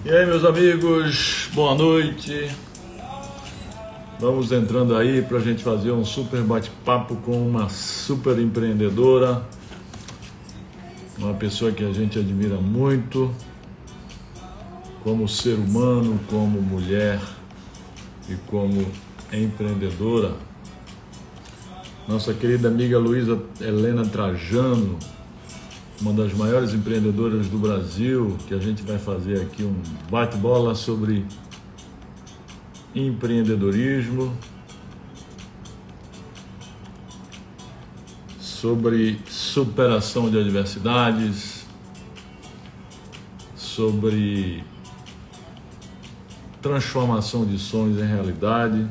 E aí, meus amigos, boa noite. Vamos entrando aí para a gente fazer um super bate-papo com uma super empreendedora, uma pessoa que a gente admira muito, como ser humano, como mulher e como empreendedora. Nossa querida amiga Luísa Helena Trajano, uma das maiores empreendedoras do Brasil, que a gente vai fazer aqui um bate-bola sobre empreendedorismo, sobre superação de adversidades, sobre transformação de sonhos em realidade.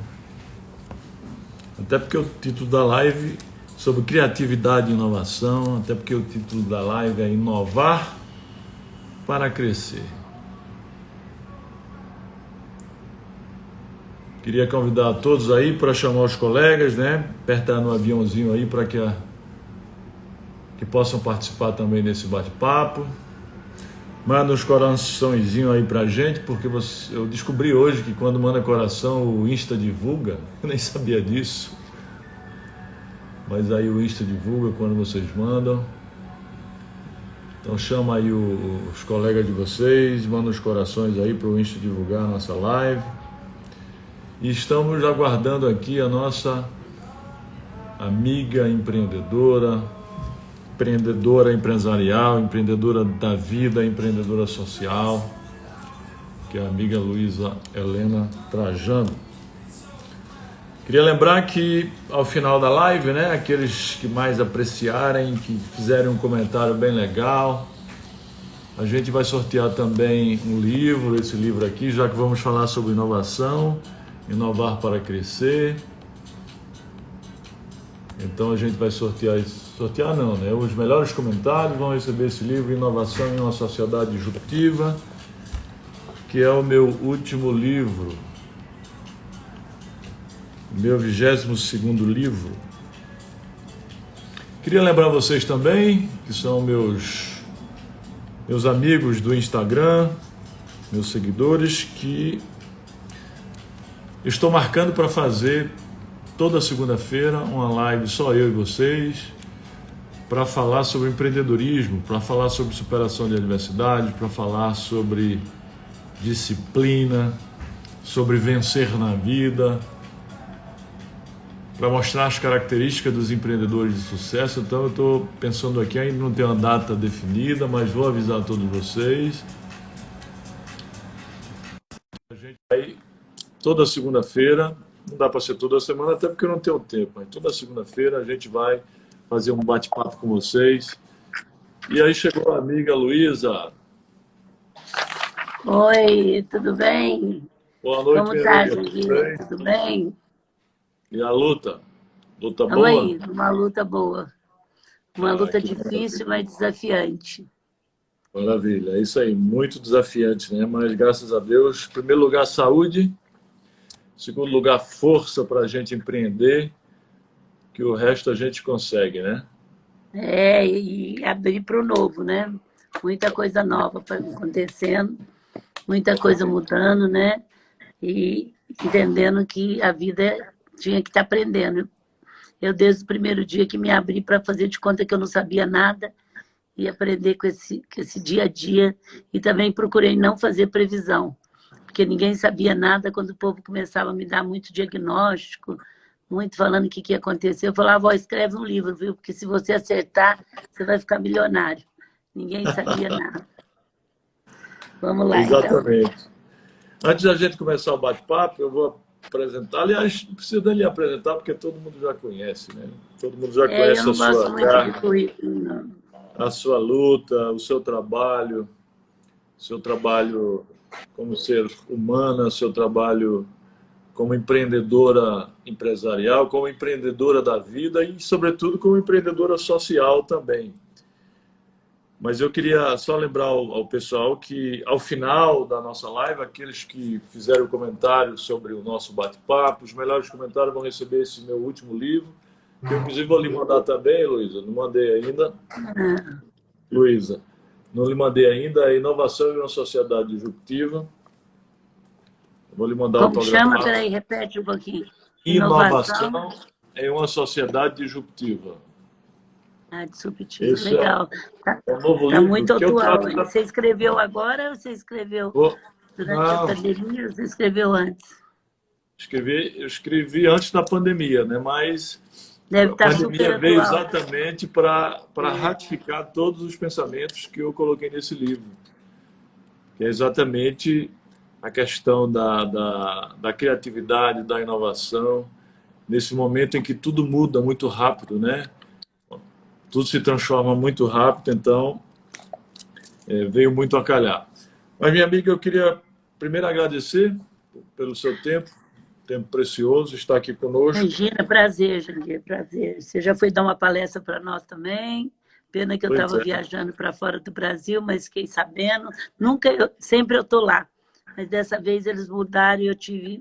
Até porque o título da live é sobre criatividade e inovação, até porque o título da live é Inovar para Crescer. Queria convidar todos aí para chamar os colegas, né? Apertar no aviãozinho aí para que possam participar também desse bate-papo. Manda uns coraçõezinhos aí pra gente, porque eu descobri hoje que quando manda coração o Insta divulga. Eu nem sabia disso. Mas aí o Insta divulga quando vocês mandam. Então chama aí os colegas de vocês, manda os corações aí para o Insta divulgar a nossa live. E estamos aguardando aqui a nossa amiga empreendedora empresarial, empreendedora da vida, empreendedora social, que é a amiga Luísa Helena Trajano. Queria lembrar que ao final da live, né, aqueles que mais apreciarem, que fizerem um comentário bem legal, a gente vai sortear também um livro, esse livro aqui, já que vamos falar sobre inovação, inovar para crescer. Então a gente vai sortear não, né? Os melhores comentários vão receber esse livro, Inovação em uma Sociedade Disruptiva, que é o meu último livro, meu 22º livro. Queria lembrar vocês também, que são meus amigos do Instagram, meus seguidores, que estou marcando para fazer toda segunda-feira uma live só eu e vocês, para falar sobre empreendedorismo, para falar sobre superação de adversidade, para falar sobre disciplina, sobre vencer na vida, para mostrar as características dos empreendedores de sucesso. Então eu estou pensando aqui, ainda não tem uma data definida, mas vou avisar a todos vocês. A gente vai toda segunda-feira, não dá para ser toda semana, até porque eu não tenho tempo, mas toda segunda-feira a gente vai fazer um bate-papo com vocês. E aí chegou a amiga Luísa. Oi, tudo bem? Boa noite, Como minha tá, amiga. Tudo Julinha? bem? Tudo bem? E a luta? Luta Estamos boa? aí, numa luta boa. Uma luta Que difícil, maravilha. mas desafiante. Maravilha, é isso aí, muito desafiante, né? Mas graças a Deus, em primeiro lugar, saúde, em segundo lugar, força para a gente empreender, que o resto a gente consegue, né? E abrir para o novo, né? Muita coisa nova acontecendo, muita coisa mudando, né? E entendendo que a vida tinha que estar aprendendo. Eu, desde o primeiro dia que me abri para fazer de conta que eu não sabia nada, e aprender com esse dia a dia, e também procurei não fazer previsão, porque ninguém sabia nada quando o povo começava a me dar muito diagnóstico, muito falando o que ia acontecer. Eu falava, ó, escreve um livro, viu? Porque se você acertar, você vai ficar milionário. Ninguém sabia nada. Vamos lá, então. Exatamente. Antes da gente começar o bate-papo, eu vou apresentar. Aliás, não precisa nem apresentar, porque todo mundo já conhece, né? Todo mundo já Eu conhece a não gosto sua muito de carga, currículo, não. a sua luta, o seu trabalho como ser humana, seu trabalho como empreendedora empresarial, como empreendedora da vida e, sobretudo, como empreendedora social também. Mas eu queria só lembrar ao pessoal que, ao final da nossa live, aqueles que fizeram comentários sobre o nosso bate-papo, os melhores comentários vão receber esse meu último livro, que eu, inclusive, vou lhe mandar também, Luísa. Não mandei ainda. Luísa. Não lhe mandei ainda. A inovação em uma sociedade disruptiva. Vou lhe mandar Como chama? autografado. Peraí, repete um pouquinho. Inovação Inovação. em uma sociedade disruptiva. Ah, disruptiva, Esse é legal. Tá, um novo tá livro muito que eu atual, trato hein? Você escreveu agora ou você escreveu Vou- durante a Não, pandemia ou você escreveu antes? eu escrevi antes da pandemia, né? Mas Deve a estar super pandemia veio atual. exatamente para É, ratificar todos os pensamentos que eu coloquei nesse livro, que é exatamente a questão da criatividade, da inovação, nesse momento em que tudo muda muito rápido, né? Tudo se transforma muito rápido, então veio muito a calhar. Mas, minha amiga, eu queria primeiro agradecer pelo seu tempo precioso, estar aqui conosco. Imagina, prazer, Jandir, prazer. Você já foi dar uma palestra para nós também. Pena que eu Pois estava é, viajando para fora do Brasil, mas fiquei sabendo. Sempre eu estou lá. Mas dessa vez eles mudaram e eu tive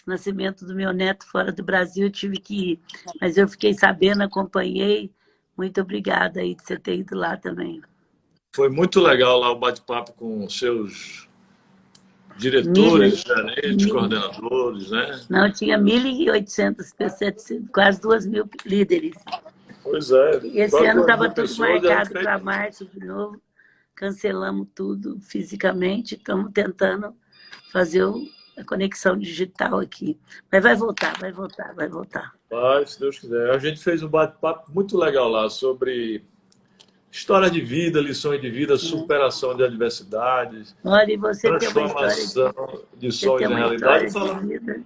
o nascimento do meu neto fora do Brasil, eu tive que ir. Mas eu fiquei sabendo, acompanhei. Muito obrigada aí de você ter ido lá também. foi muito legal lá o bate-papo com os seus Milho, diretores, gerentes, milho, coordenadores, né? não, tinha 1.800 pessoas, quase 2.000 líderes. Pois é, Esse quase ano 2 estava mil tudo pessoas, a gente marcado fez. para março de novo. Cancelamos tudo fisicamente. Estamos tentando fazer a conexão digital aqui. Mas vai voltar, vai voltar, vai voltar. Vai, se Deus quiser. A gente fez um bate-papo muito legal lá sobre história de vida, lições de vida, superação de adversidades, Olha, e você tem uma história de, transformação de você tem sonhos em uma realidade. história de Falando vida.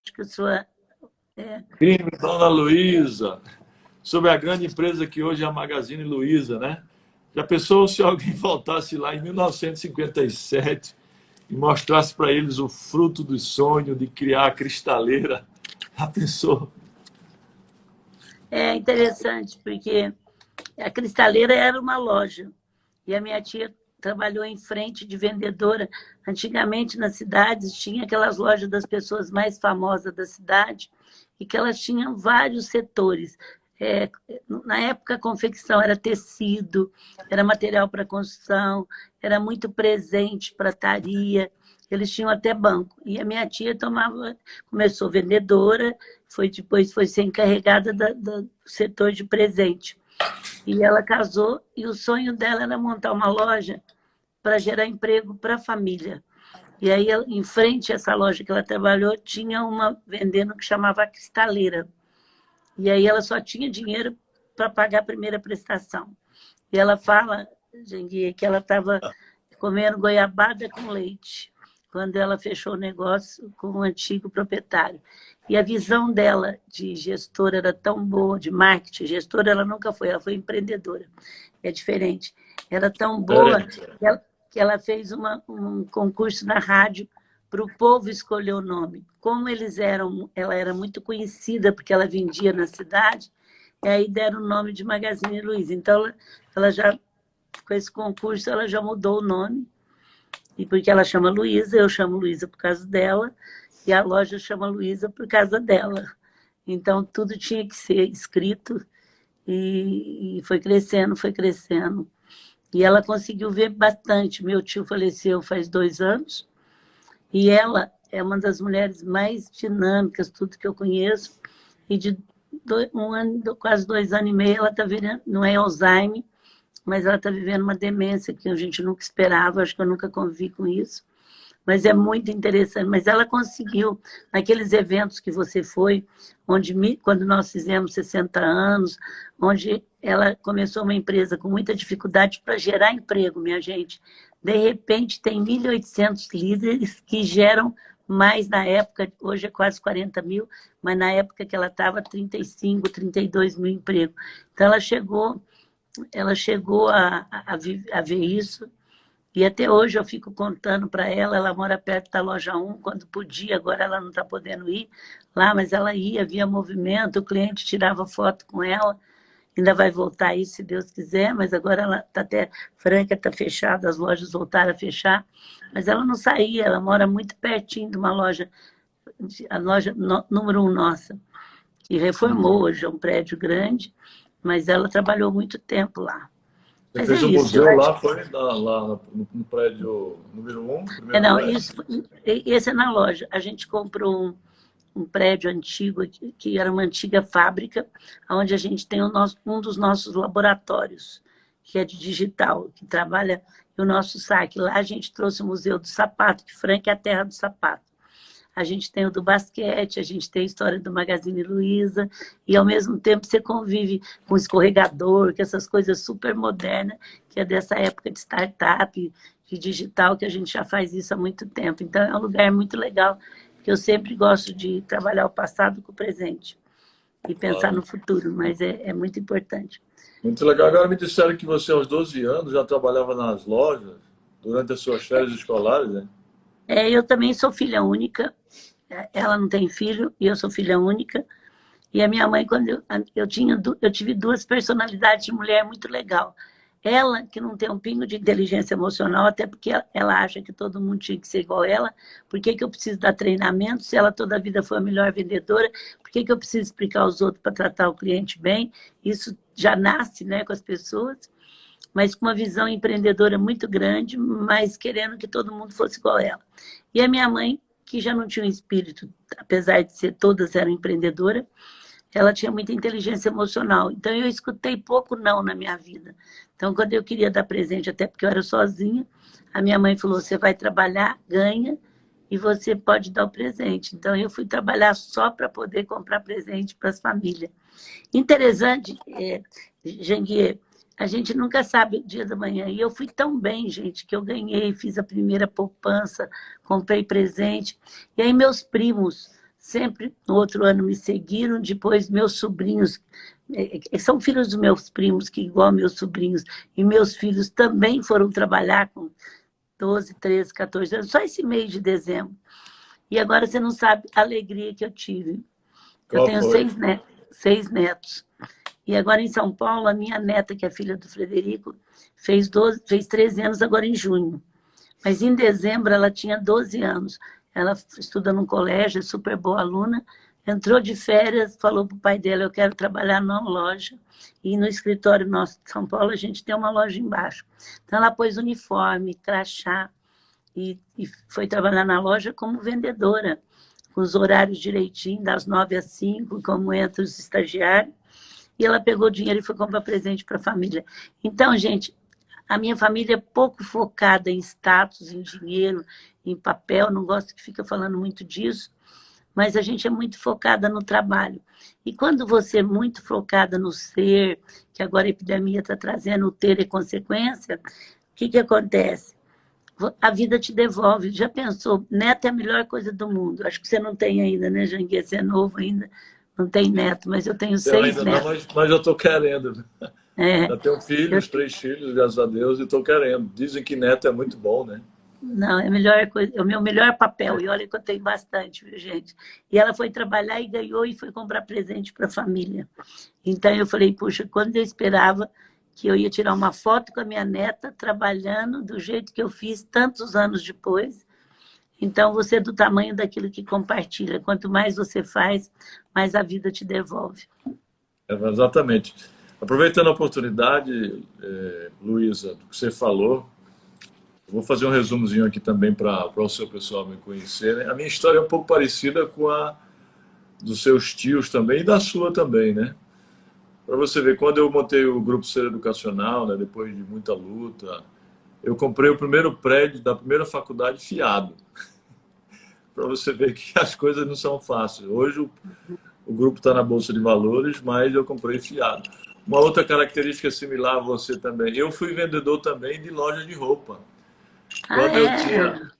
Acho que a sua crime, Dona Luísa, sobre a grande empresa que hoje é a Magazine Luiza, né? Já pensou se alguém voltasse lá em 1957 e mostrasse para eles o fruto do sonho de criar a cristaleira? Já pensou? é interessante, porque a cristaleira era uma loja. E a minha tia trabalhou em frente de vendedora. Antigamente, nas cidades, tinha aquelas lojas das pessoas mais famosas da cidade, e que elas tinham vários setores. É, na época, a confecção era tecido, era material para construção, era muito presente, prataria, eles tinham até banco. E a minha tia começou vendedora, depois foi ser encarregada do setor de presente. E ela casou e o sonho dela era montar uma loja para gerar emprego para a família. E aí, em frente a essa loja que ela trabalhou, tinha uma vendendo que chamava Cristaleira. E aí ela só tinha dinheiro para pagar a primeira prestação. E ela fala, Janguia, que ela estava comendo goiabada com leite quando ela fechou o negócio com o antigo proprietário. E a visão dela de gestora era tão boa, de marketing, gestora ela nunca foi, ela foi empreendedora. É diferente. Era tão boa Diferente. que ela fez um concurso na rádio para o povo escolher o nome. Como ela era muito conhecida porque ela vendia na cidade, e aí deram o nome de Magazine Luiza. Então, ela já, com esse concurso, ela já mudou o nome, e porque ela chama Luiza, eu chamo Luiza por causa dela, e a loja chama Luiza por causa dela. Então, tudo tinha que ser escrito, e foi crescendo, foi crescendo. E ela conseguiu ver bastante. Meu tio faleceu faz 2 anos, e ela é uma das mulheres mais dinâmicas, tudo que eu conheço, e de 1 ano, quase 2 anos e meio, ela está vivendo, não é Alzheimer, mas ela está vivendo uma demência que a gente nunca esperava, acho que eu nunca convivi com isso, mas é muito interessante. Mas ela conseguiu, naqueles eventos que você foi, quando nós fizemos 60 anos, onde ela começou uma empresa com muita dificuldade para gerar emprego, minha gente. De repente, tem 1.800 líderes que geram mais na época, hoje é quase 40 mil, mas na época que ela estava, 35, 32 mil empregos. Então, ela chegou a ver isso, e até hoje eu fico contando para ela. Ela mora perto da loja 1, quando podia, agora ela não está podendo ir lá, mas ela ia, via movimento, o cliente tirava foto com ela, ainda vai voltar aí, se Deus quiser, mas agora ela está até, Franca está fechada, as lojas voltaram a fechar, mas ela não saía, ela mora muito pertinho de uma loja a loja número 1 nossa, que reformou, hoje é um prédio grande, mas ela trabalhou muito tempo lá. Você Mas é fez um isso, eu museu acho. lá, foi lá no prédio número 1, primeiro Não, prédio? esse é na loja. A gente comprou um prédio antigo, que era uma antiga fábrica, onde a gente tem um dos nossos laboratórios, que é de digital, que trabalha o nosso saque. Lá a gente trouxe o Museu do Sapato, que Franca é a terra do sapato. A gente tem o do basquete, a gente tem a história do Magazine Luiza, e ao mesmo tempo você convive com escorregador, com essas coisas super modernas, que é dessa época de startup, de digital, que a gente já faz isso há muito tempo. Então é um lugar muito legal, que eu sempre gosto de trabalhar o passado com o presente e pensar Claro. no futuro, mas é muito importante. Muito legal. Agora me disseram que você, aos 12 anos, já trabalhava nas lojas durante as suas férias escolares, né? Eu também sou filha única, ela não tem filho e eu sou filha única. E a minha mãe, quando eu tive duas personalidades de mulher muito legal. Ela, que não tem um pingo de inteligência emocional, até porque ela acha que todo mundo tinha que ser igual a ela. Por que eu preciso dar treinamento se ela toda a vida foi a melhor vendedora? Por que eu preciso explicar aos outros para tratar o cliente bem? Isso já nasce, né, com as pessoas, mas com uma visão empreendedora muito grande, mas querendo que todo mundo fosse igual a ela. E a minha mãe, que já não tinha um espírito, apesar de ser todas eram empreendedoras, ela tinha muita inteligência emocional. Então, eu escutei pouco não na minha vida. Então, quando eu queria dar presente, até porque eu era sozinha, a minha mãe falou, você vai trabalhar, ganha, e você pode dar o presente. Então, eu fui trabalhar só para poder comprar presente para as famílias. Interessante, Janguier, a gente nunca sabe o dia da manhã. E eu fui tão bem, gente, que eu ganhei, fiz a primeira poupança, comprei presente. E aí meus primos sempre, no outro ano, me seguiram. Depois meus sobrinhos, são filhos dos meus primos, que igual meus sobrinhos, e meus filhos também foram trabalhar com 12, 13, 14 anos, só esse mês de dezembro. E agora você não sabe a alegria que eu tive. Eu Qual tenho foi? 6 netos. E agora em São Paulo, a minha neta, que é filha do Frederico, fez 13 anos agora em junho. Mas em dezembro ela tinha 12 anos. Ela estuda num colégio, é super boa aluna, entrou de férias, falou para o pai dela, eu quero trabalhar numa loja. E no escritório nosso de São Paulo, a gente tem uma loja embaixo. Então ela pôs uniforme, crachá, e foi trabalhar na loja como vendedora, com os horários direitinho, das 9 às 5, como entra os estagiários. E ela pegou o dinheiro e foi comprar presente para a família. Então, gente, a minha família é pouco focada em status, em dinheiro, em papel, não gosto que fica falando muito disso, mas a gente é muito focada no trabalho. E quando você é muito focada no ser, que agora a epidemia está trazendo o ter e consequência, o que acontece? A vida te devolve. Já pensou? Neto é a melhor coisa do mundo. Acho que você não tem ainda, né, Janguier? Você é novo ainda, não tem neto, mas eu tenho Eu 6 ainda não, netos. mas eu estou querendo. É, Já tenho eu, filhos, 3 filhos, graças a Deus, e estou querendo. Dizem que neto é muito bom, né? não, é a melhor coisa, é o meu melhor papel. E olha que eu tenho bastante, viu, gente? E ela foi trabalhar e ganhou e foi comprar presente para a família. Então eu falei, puxa, quando eu esperava que eu ia tirar uma foto com a minha neta trabalhando do jeito que eu fiz tantos anos depois. Então você é do tamanho daquilo que compartilha. Quanto mais você faz, mais a vida te devolve. Exatamente. Aproveitando a oportunidade, Luísa, do que você falou, vou fazer um resumozinho aqui também para o seu pessoal me conhecer, né? A minha história é um pouco parecida com a dos seus tios também e da sua também, né? Para você ver, quando eu montei o Grupo Ser Educacional, né, depois de muita luta, eu comprei o primeiro prédio da primeira faculdade fiado. Para você ver que as coisas não são fáceis. Hoje o grupo está na Bolsa de Valores, mas eu comprei fiado. Uma outra característica similar a você também. Eu fui vendedor também de loja de roupa. Ah, Quando eu tinha...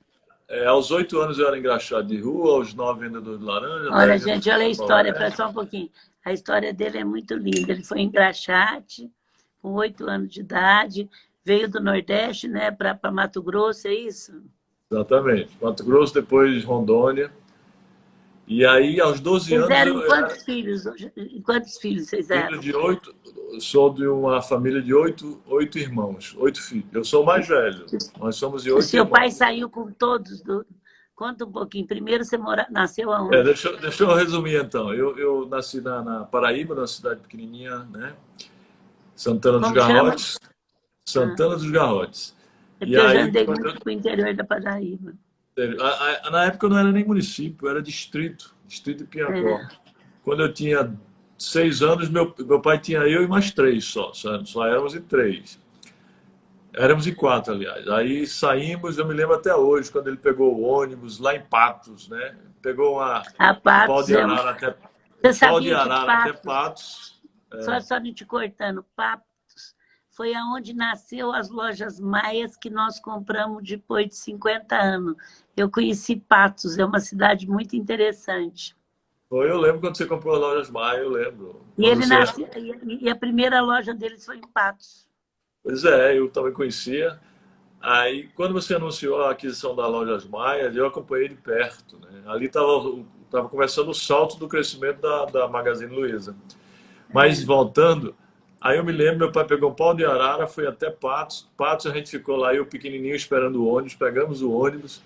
é? aos 8 anos eu era engraxado de rua, aos 9 vendedor de laranja, Olha, 10 vendedor gente, olha a de história, sacolé. para só um pouquinho. A história dele é muito linda. Ele foi em Graxate, com 8 anos de idade, veio do Nordeste, né, para Mato Grosso, é isso? Exatamente. Mato Grosso, depois Rondônia. E aí, aos 12 Vocês anos, eram eu em era quantos filhos? Em quantos filhos vocês filho eram? de 8, sou de uma família de oito irmãos, 8 filhos. Eu sou o mais velho. Nós somos de O 8 seu pai irmãos. saiu com todos Conta um pouquinho. Primeiro você nasceu aonde? Deixa eu resumir então. Eu nasci na Paraíba, numa cidade pequenininha, né? Santana dos Como chama? Garrotes. Ah, Santana dos Garrotes. é E porque eu já aí, andei muito para o interior da Paraíba. na época não era nem município, era distrito de Piancó. É. Quando eu tinha 6 anos, meu pai tinha eu e mais três só éramos em três. Éramos em quatro, aliás. Aí saímos, eu me lembro até hoje, quando ele pegou o ônibus lá em Patos, né? Pegou A um pau Patos de é... arara até, Você um pau de sabia que arara até Patos, Patos. só me te cortando, Patos foi aonde nasceu as lojas Maias que nós compramos depois de 50 anos. Eu conheci Patos, é uma cidade muito interessante. Foi, eu lembro quando você comprou a Lojas Maia, eu lembro. E Quando ele você... nasceu, e a primeira loja deles foi em Patos. Pois é, eu também conhecia. Aí, quando você anunciou a aquisição da Lojas Maia, eu acompanhei de perto, né? Ali estava começando o salto do crescimento da Magazine Luiza. Mas voltando, aí eu me lembro, meu pai pegou um pau de arara, foi até Patos. Patos a gente ficou lá, eu pequenininho esperando o ônibus, pegamos o ônibus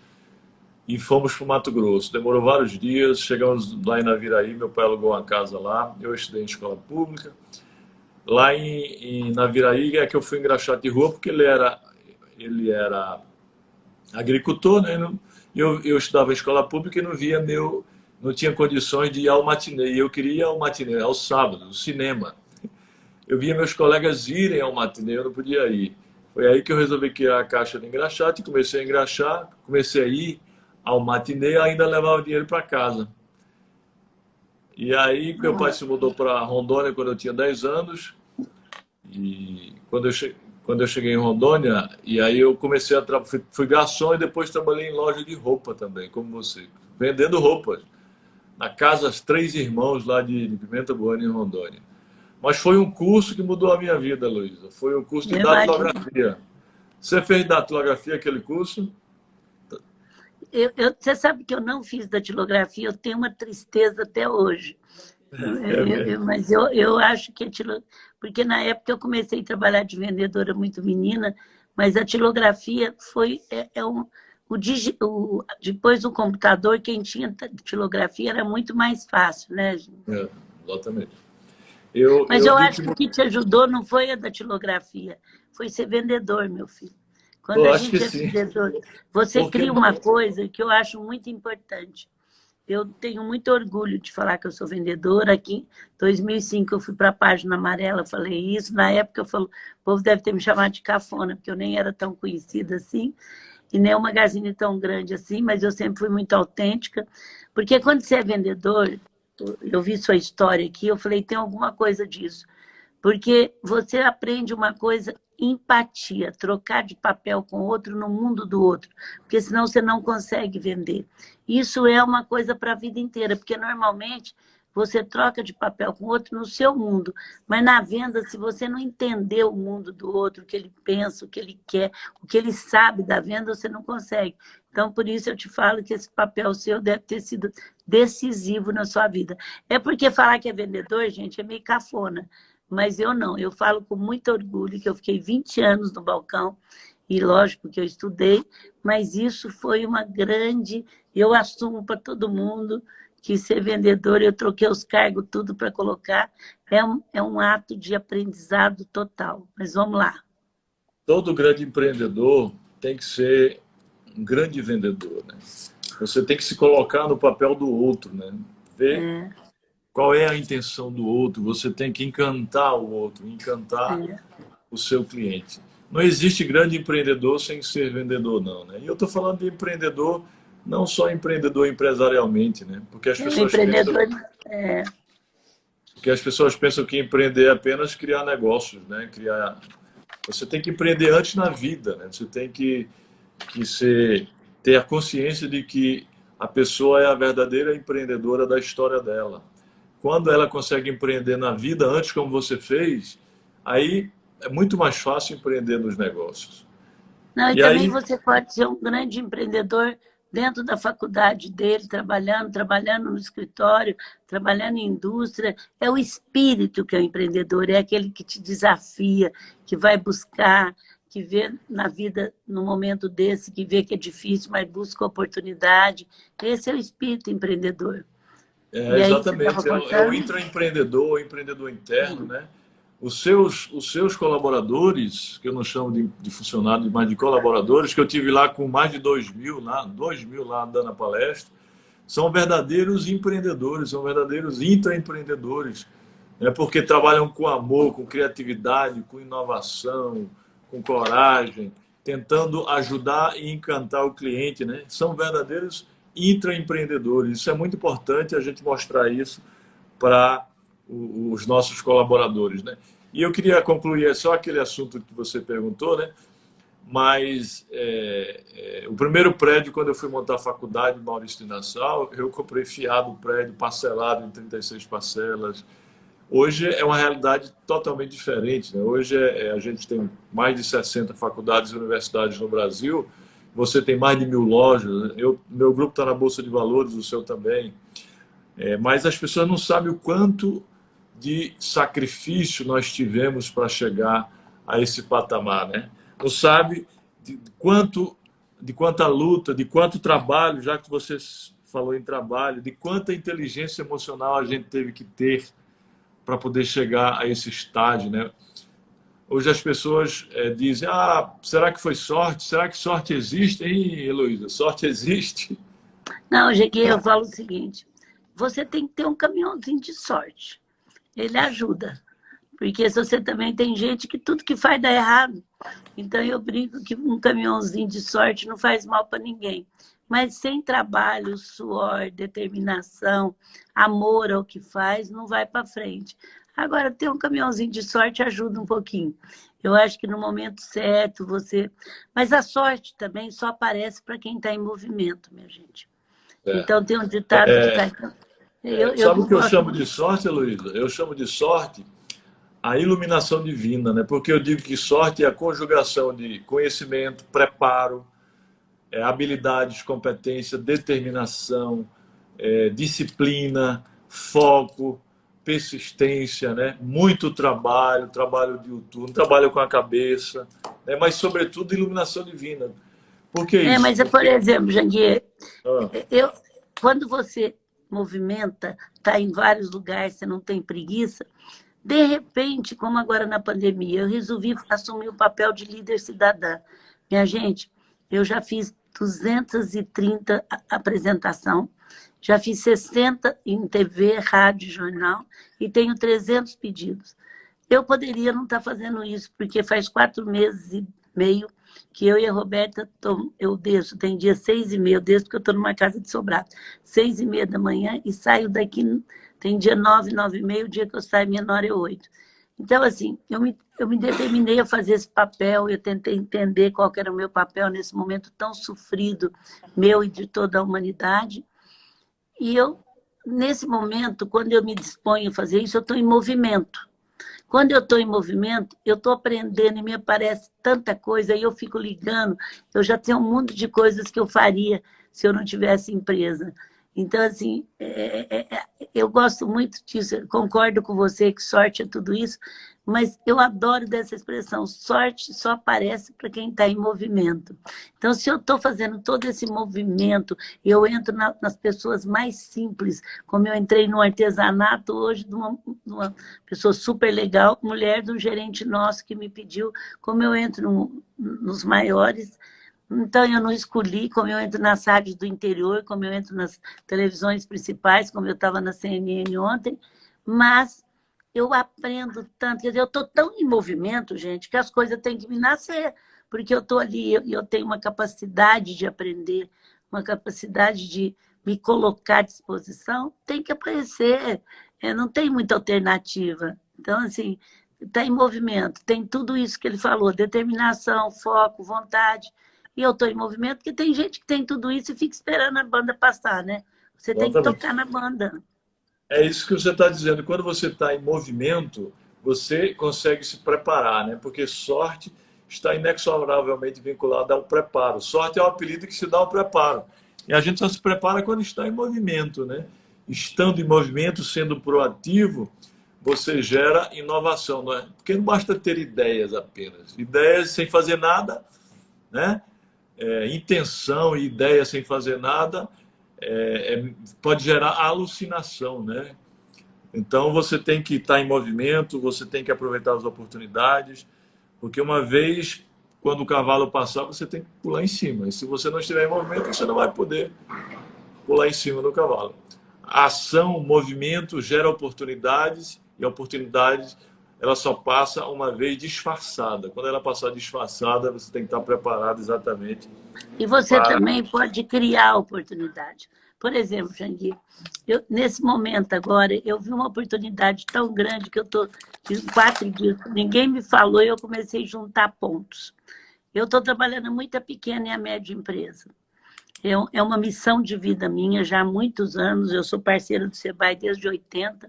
e fomos para o Mato Grosso. Demorou vários dias, chegamos lá em Naviraí, meu pai alugou uma casa lá, eu estudei em escola pública. Lá em Naviraí é que eu fui engraxate de rua, porque ele era agricultor, né? Eu estudava em escola pública e não tinha condições de ir ao matinê. E eu queria ir ao matinê, ao sábado, no cinema. Eu via meus colegas irem ao matinê, eu não podia ir. Foi aí que eu resolvi criar a caixa de engraxate, comecei a engraxar, comecei a ir ao matinê e ainda levava dinheiro para casa. E aí meu pai se mudou para Rondônia quando eu tinha 10 anos. E quando eu cheguei em Rondônia, e aí eu comecei a fui garçom e depois trabalhei em loja de roupa também, como você, vendendo roupas, na Casa Três Irmãos, lá de Pimenta Buana, em Rondônia. Mas foi um curso que mudou a minha vida, Luísa. Foi um curso de Eu imagino. datilografia. Você fez datilografia, aquele curso? Você sabe que eu não fiz datilografia, eu tenho uma tristeza até hoje. É mesmo. Mas eu acho que porque na época eu comecei a trabalhar de vendedora muito menina, mas a datilografia depois do computador, quem tinha datilografia era muito mais fácil, né, gente? Exatamente. Mas Eu eu vi acho que... que o que te ajudou não foi a datilografia, foi ser vendedor, meu filho. Quando Eu a acho que gente é sim. vendedor, você Porque cria uma coisa que eu acho muito importante. Eu tenho muito orgulho de falar que eu sou vendedora. Aqui em 2005 eu fui para a Página Amarela, falei isso. Na época o povo deve ter me chamado de cafona, porque eu nem era tão conhecida assim, e nem um magazine tão grande assim, mas eu sempre fui muito autêntica. Porque quando você é vendedor, eu vi sua história aqui, eu falei, tem alguma coisa disso. Porque você aprende uma coisa, empatia, trocar de papel com o outro no mundo do outro, porque senão você não consegue vender. Isso é uma coisa para a vida inteira, porque normalmente você troca de papel com o outro no seu mundo, mas na venda, se você não entender o mundo do outro, o que ele pensa, o que ele quer, o que ele sabe da venda, você não consegue. Então, por isso eu te falo que esse papel seu deve ter sido decisivo na sua vida. É porque falar que é vendedor, gente, é meio cafona. Mas eu não, eu falo com muito orgulho que eu fiquei 20 anos no balcão, e lógico que eu estudei, mas isso foi uma grande... Eu assumo para todo mundo que ser vendedor, eu troquei os cargos tudo para colocar, é um ato de aprendizado total. Mas vamos lá. todo grande empreendedor tem que ser um grande vendedor, né? Você tem que se colocar no papel do outro, né? Ver qual é a intenção do outro, você tem que encantar o outro, encantar o seu cliente. Não existe grande empreendedor sem ser vendedor, não, né? E eu estou falando de empreendedor, não só empreendedor empresarialmente, né? O empreendedor... Porque as pessoas pensam que empreender é apenas criar negócios, né? Você tem que empreender antes na vida, né? Você tem que ter a consciência de que a pessoa é a verdadeira empreendedora da história dela. Quando ela consegue empreender na vida antes, como você fez, aí é muito mais fácil empreender nos negócios. Não, e E também aí, você pode ser um grande empreendedor dentro da faculdade dele, trabalhando no escritório, trabalhando em indústria. É o espírito que é o empreendedor, é aquele que te desafia, que vai buscar, que vê na vida, no momento desse, que vê que é difícil, mas busca oportunidade. Esse é o espírito empreendedor. E aí você estava Exatamente, é o contando? intraempreendedor, o empreendedor interno, né? Os seus colaboradores, que eu não chamo de funcionários, mas de colaboradores, que eu tive lá com mais de 2.000 lá dando a palestra, são verdadeiros empreendedores, são verdadeiros intraempreendedores, né? Porque trabalham com amor, com criatividade, com inovação, com coragem, tentando ajudar e encantar o cliente, né? São verdadeiros intraempreendedores. Isso é muito importante a gente mostrar isso para os nossos colaboradores, né? E eu queria concluir só aquele assunto que você perguntou, né? Mas o primeiro prédio, quando eu fui montar a faculdade de Maurício de Nassau, eu comprei fiado o prédio, parcelado em 36 parcelas. Hoje é uma realidade totalmente diferente, né? Hoje a gente tem mais de 60 faculdades e universidades no Brasil, você tem mais de 1.000 lojas, meu grupo está na Bolsa de Valores, o seu também. Mas as pessoas não sabem o quanto de sacrifício nós tivemos para chegar a esse patamar, né? Não sabe de quanta luta, de quanto trabalho, já que você falou em trabalho, de quanta inteligência emocional a gente teve que ter para poder chegar a esse estágio, né? Hoje as pessoas dizem, será que foi sorte? Será que sorte existe, hein, Heloísa? Sorte existe? Não, Jegue, eu falo o seguinte, você tem que ter um caminhãozinho de sorte. Ele ajuda. Porque se você também tem gente que tudo que faz dá errado. Então eu brinco que um caminhãozinho de sorte não faz mal para ninguém. Mas sem trabalho, suor, determinação, amor ao que faz, não vai para frente. Agora, ter um caminhãozinho de sorte ajuda um pouquinho. Eu acho que no momento certo você... Mas a sorte também só aparece para quem está em movimento, minha gente. Então tem um ditado que está... Eu Sabe o não que eu gosto chamo de muito. sorte, Heloísa? Eu chamo de sorte a iluminação divina, né? Porque eu digo que sorte é a conjugação de conhecimento, preparo, habilidades, competência, determinação, disciplina, foco, persistência, né? Muito trabalho, trabalho diuturno, trabalho com a cabeça, né? Mas, sobretudo, iluminação divina. Por que isso? Mas, por Porque... exemplo, Janguier, Ah, eu, quando você movimenta, está em vários lugares, você não tem preguiça, de repente, como agora na pandemia, eu resolvi assumir o papel de líder cidadã. Minha gente, eu já fiz 230 apresentação, já fiz 60 em TV, rádio, jornal, e tenho 300 pedidos. Eu poderia não estar fazendo isso, porque faz 4 meses e meio que eu e a Roberta, eu desço, tem dia 6h30, eu desço porque eu estou numa casa de sobrado, 6h30 da manhã e saio daqui, tem dia 9, 9h30, o dia que eu saio, minha hora é 8. Então, assim, eu me determinei a fazer esse papel, eu tentei entender qual que era o meu papel nesse momento tão sofrido, meu e de toda a humanidade. E eu, nesse momento, quando eu me disponho a fazer isso, eu estou em movimento. Quando eu estou em movimento, eu estou aprendendo e me aparece tanta coisa, e eu fico ligando, eu já tenho um mundo de coisas que eu faria se eu não tivesse empresa. Então, assim, eu gosto muito disso, concordo com você que sorte é tudo isso, mas eu adoro dessa expressão, sorte só aparece para quem está em movimento. Então, se eu estou fazendo todo esse movimento, eu entro nas pessoas mais simples, como eu entrei no artesanato hoje, de uma pessoa super legal, mulher de um gerente nosso que me pediu, como eu entro nos maiores. Então, eu não escolhi, como eu entro nas rádios do interior, como eu entro nas televisões principais, como eu estava na CNN ontem, mas eu aprendo tanto, quer dizer, eu estou tão em movimento, gente, que as coisas têm que me nascer, porque eu estou ali, eu tenho uma capacidade de aprender, uma capacidade de me colocar à disposição, tem que aparecer, não tem muita alternativa. Então, assim, está em movimento, tem tudo isso que ele falou, determinação, foco, vontade, e eu estou em movimento, porque tem gente que tem tudo isso e fica esperando a banda passar, né? Você tem que exatamente. tocar na banda. É isso que você está dizendo. Quando você está em movimento, você consegue se preparar, né? Porque sorte está inexoravelmente vinculada ao preparo. Sorte é o apelido que se dá ao preparo. E a gente só se prepara quando está em movimento, né? Estando em movimento, sendo proativo, você gera inovação, não é? Porque não basta ter ideias apenas. Ideias sem fazer nada, né? Intenção e ideia sem fazer nada pode gerar alucinação, né? Então você tem que estar em movimento, você tem que aproveitar as oportunidades, porque uma vez, quando o cavalo passar, você tem que pular em cima. E se você não estiver em movimento, você não vai poder pular em cima do cavalo. A ação, o movimento gera oportunidades, e a oportunidade ela só passa uma vez disfarçada. Quando ela passar disfarçada, você tem que estar preparado exatamente E você para... também pode criar oportunidade. Por exemplo, Janguir, nesse momento agora, eu vi uma oportunidade tão grande que eu estou em 4 dias, ninguém me falou e eu comecei a juntar pontos. Eu estou trabalhando muito a pequena e a média empresa. É uma missão de vida minha já há muitos anos, eu sou parceira do Sebrae desde 80,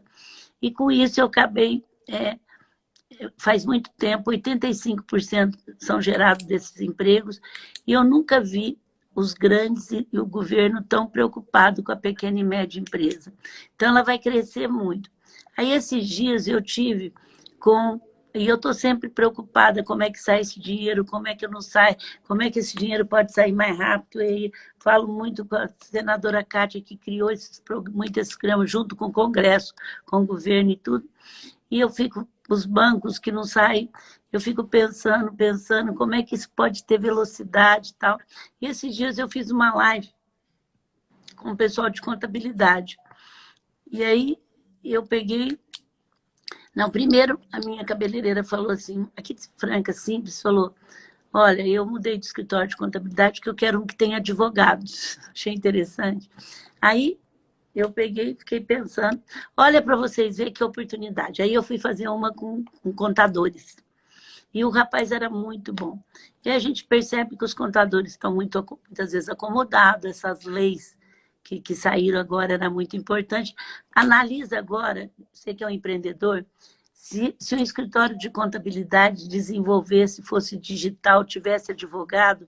e com isso eu acabei, faz muito tempo, 85% são gerados desses empregos, e eu nunca vi os grandes e o governo tão preocupado com a pequena e média empresa. Então, ela vai crescer muito. Aí, esses dias, eu tive com... E eu estou sempre preocupada como é que sai esse dinheiro, como é que não sai, como é que esse dinheiro pode sair mais rápido. E falo muito com a senadora Kátia, que criou muito esse programa junto com o Congresso, com o governo e tudo. E eu fico, os bancos que não saem, eu fico pensando como é que isso pode ter velocidade e tal. E esses dias eu fiz uma live com o pessoal de contabilidade. E aí eu peguei... Não, primeiro a minha cabeleireira falou assim, aqui de Franca, simples, falou, olha, eu mudei de escritório de contabilidade porque eu quero um que tenha advogados. Achei interessante. Aí eu peguei e fiquei pensando, olha para vocês verem que oportunidade. Aí eu fui fazer uma com contadores. E o rapaz era muito bom. E a gente percebe que os contadores estão muitas vezes acomodados, essas leis que saíram agora era muito importante. Analisa agora, você que é um empreendedor, se um escritório de contabilidade desenvolvesse, fosse digital, tivesse advogado,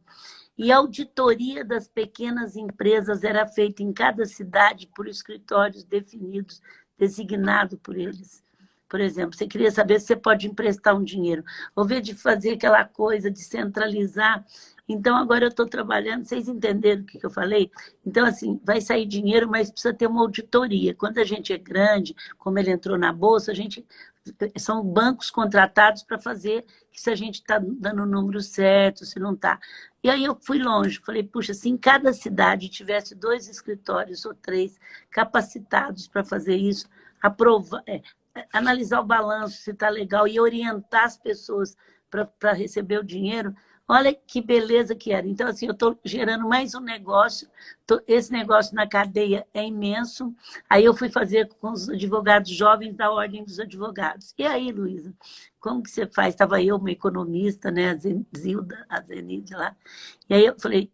e a auditoria das pequenas empresas era feita em cada cidade por escritórios definidos, designados por eles. Por exemplo, você queria saber se você pode emprestar um dinheiro, ao invés de fazer aquela coisa de centralizar. Então, agora eu estou trabalhando, vocês entenderam o que eu falei? Então, assim, vai sair dinheiro, mas precisa ter uma auditoria. Quando a gente é grande, como ele entrou na Bolsa, são bancos contratados para fazer que se a gente está dando o número certo, se não está. E aí eu fui longe, falei, puxa, se em cada cidade tivesse 2 escritórios ou 3 capacitados para fazer isso, analisar o balanço, se está legal, e orientar as pessoas para receber o dinheiro, olha que beleza que era. Então, assim, eu estou gerando mais um negócio, esse negócio na cadeia é imenso, aí eu fui fazer com os advogados jovens da Ordem dos Advogados. E aí, Luísa, como que você faz? Estava eu, uma economista, né, a Zilda, a Zenide lá, e aí eu falei,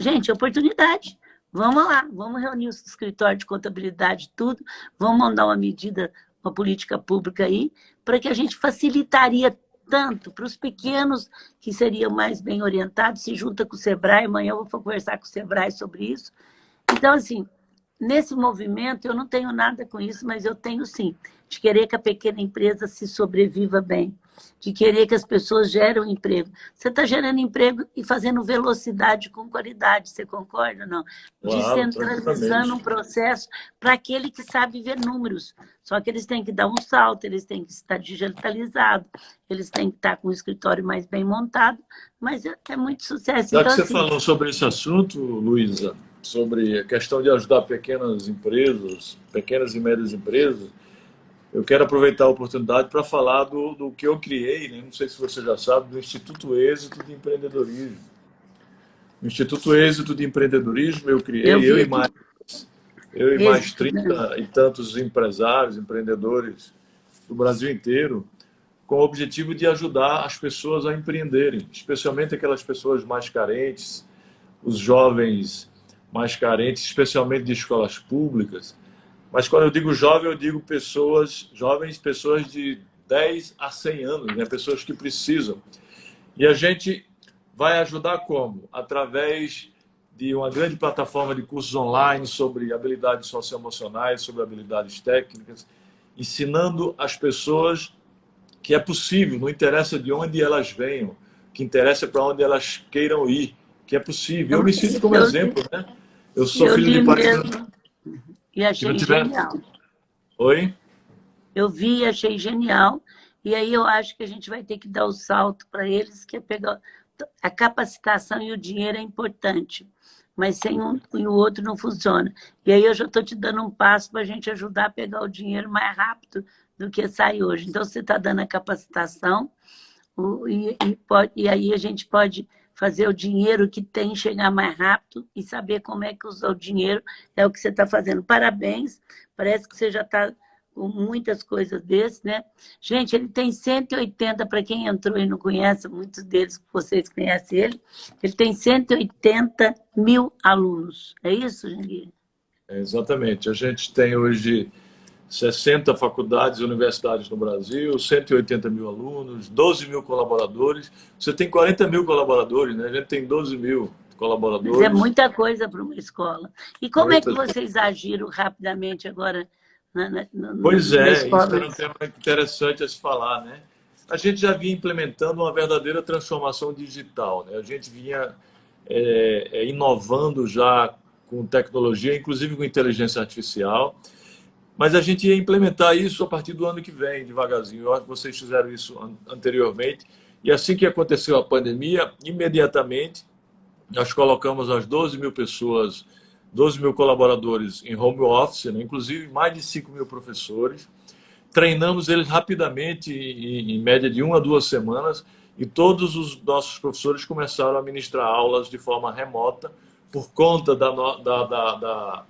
gente, oportunidade. Vamos lá, vamos reunir os escritórios de contabilidade, tudo, vamos mandar uma medida, uma política pública aí, para que a gente facilitaria tanto para os pequenos, que seriam mais bem orientados, se junta com o Sebrae, amanhã eu vou conversar com o Sebrae sobre isso. Então, assim, nesse movimento, eu não tenho nada com isso, mas eu tenho sim, de querer que a pequena empresa se sobreviva bem, de querer que as pessoas gerem emprego. Você está gerando emprego e fazendo velocidade com qualidade, você concorda ou não? Claro, Descentralizando um processo para aquele que sabe ver números. Só que eles têm que dar um salto, eles têm que estar digitalizados, eles têm que estar com o escritório mais bem montado, mas é muito sucesso. Já então, que você assim, falou sobre esse assunto, Luísa, sobre a questão de ajudar pequenas empresas, pequenas e médias empresas, eu quero aproveitar a oportunidade para falar do que eu criei, né? Não sei se você já sabe, do Instituto Êxito de Empreendedorismo. O Instituto Êxito de Empreendedorismo eu criei, eu vi aqui eu e mais êxito, né? 30 e tantos empresários, empreendedores do Brasil inteiro, com o objetivo de ajudar as pessoas a empreenderem, especialmente aquelas pessoas mais carentes, os jovens mais carentes, especialmente de escolas públicas. Mas quando eu digo jovem, eu digo pessoas, jovens, pessoas de 10 a 100 anos, né? Pessoas que precisam. E a gente vai ajudar como? Através de uma grande plataforma de cursos online sobre habilidades socioemocionais, sobre habilidades técnicas. ensinando as pessoas que é possível, não interessa de onde elas venham, o que interessa é para onde elas queiram ir, que é possível. Eu me sinto como Eu, exemplo, né? Eu sou eu filho de li pais mesmo e que não achei tiveram. genial. Oi? Eu vi e achei genial. E aí eu acho que a gente vai ter que dar o salto para eles, que é pegar a capacitação e o dinheiro é importante, mas sem um e o outro não funciona. E aí eu já estou te dando um passo para a gente ajudar a pegar o dinheiro mais rápido do que sai hoje. Então, você está dando a capacitação, e aí a gente pode fazer o dinheiro que tem chegar mais rápido e saber como é que usar o dinheiro, é o que você está fazendo. Parabéns, parece que você já está com muitas coisas desses, né? Gente, ele tem 180, para quem entrou e não conhece, muitos deles, vocês conhecem ele tem 180 mil alunos. É isso, Janguir? Exatamente. A gente tem hoje 60 faculdades e universidades no Brasil, 180 mil alunos, 12 mil colaboradores. Você tem 40 mil colaboradores, né? A gente tem 12 mil Mas é colaboradores. muita coisa para uma escola. E como é que Muitas. vocês agiram rapidamente agora Pois na é, isso escola? era um tema interessante a se falar, né? A gente já vinha implementando uma verdadeira transformação digital, né? A gente vinha inovando já com tecnologia, inclusive com inteligência artificial. Mas a gente ia implementar isso a partir do ano que vem, devagarzinho. Eu acho que vocês fizeram isso anteriormente. E assim que aconteceu a pandemia, imediatamente nós colocamos as 12 mil pessoas, 12 mil colaboradores em home office, né? Inclusive mais de 5 mil professores. Treinamos eles rapidamente, em média de 1 a 2 semanas, e todos os nossos professores começaram a ministrar aulas de forma remota, por conta da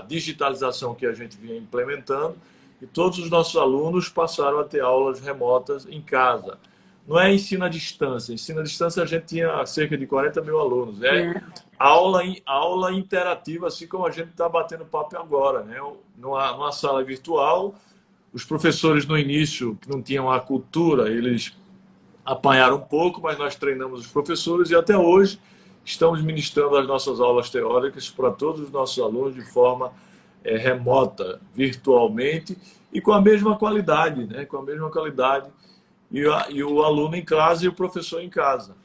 digitalização que a gente vinha implementando, e todos os nossos alunos passaram a ter aulas remotas em casa. Não é ensino à distância a gente tinha cerca de 40 mil alunos, é É, aula interativa, assim como a gente está batendo papo agora, né? Numa sala virtual, os professores no início, que não tinham a cultura, eles apanharam um pouco, mas nós treinamos os professores e até hoje estamos ministrando as nossas aulas teóricas para todos os nossos alunos de forma remota, virtualmente e com a mesma qualidade, né? Com a mesma qualidade e o aluno em casa e o professor em casa.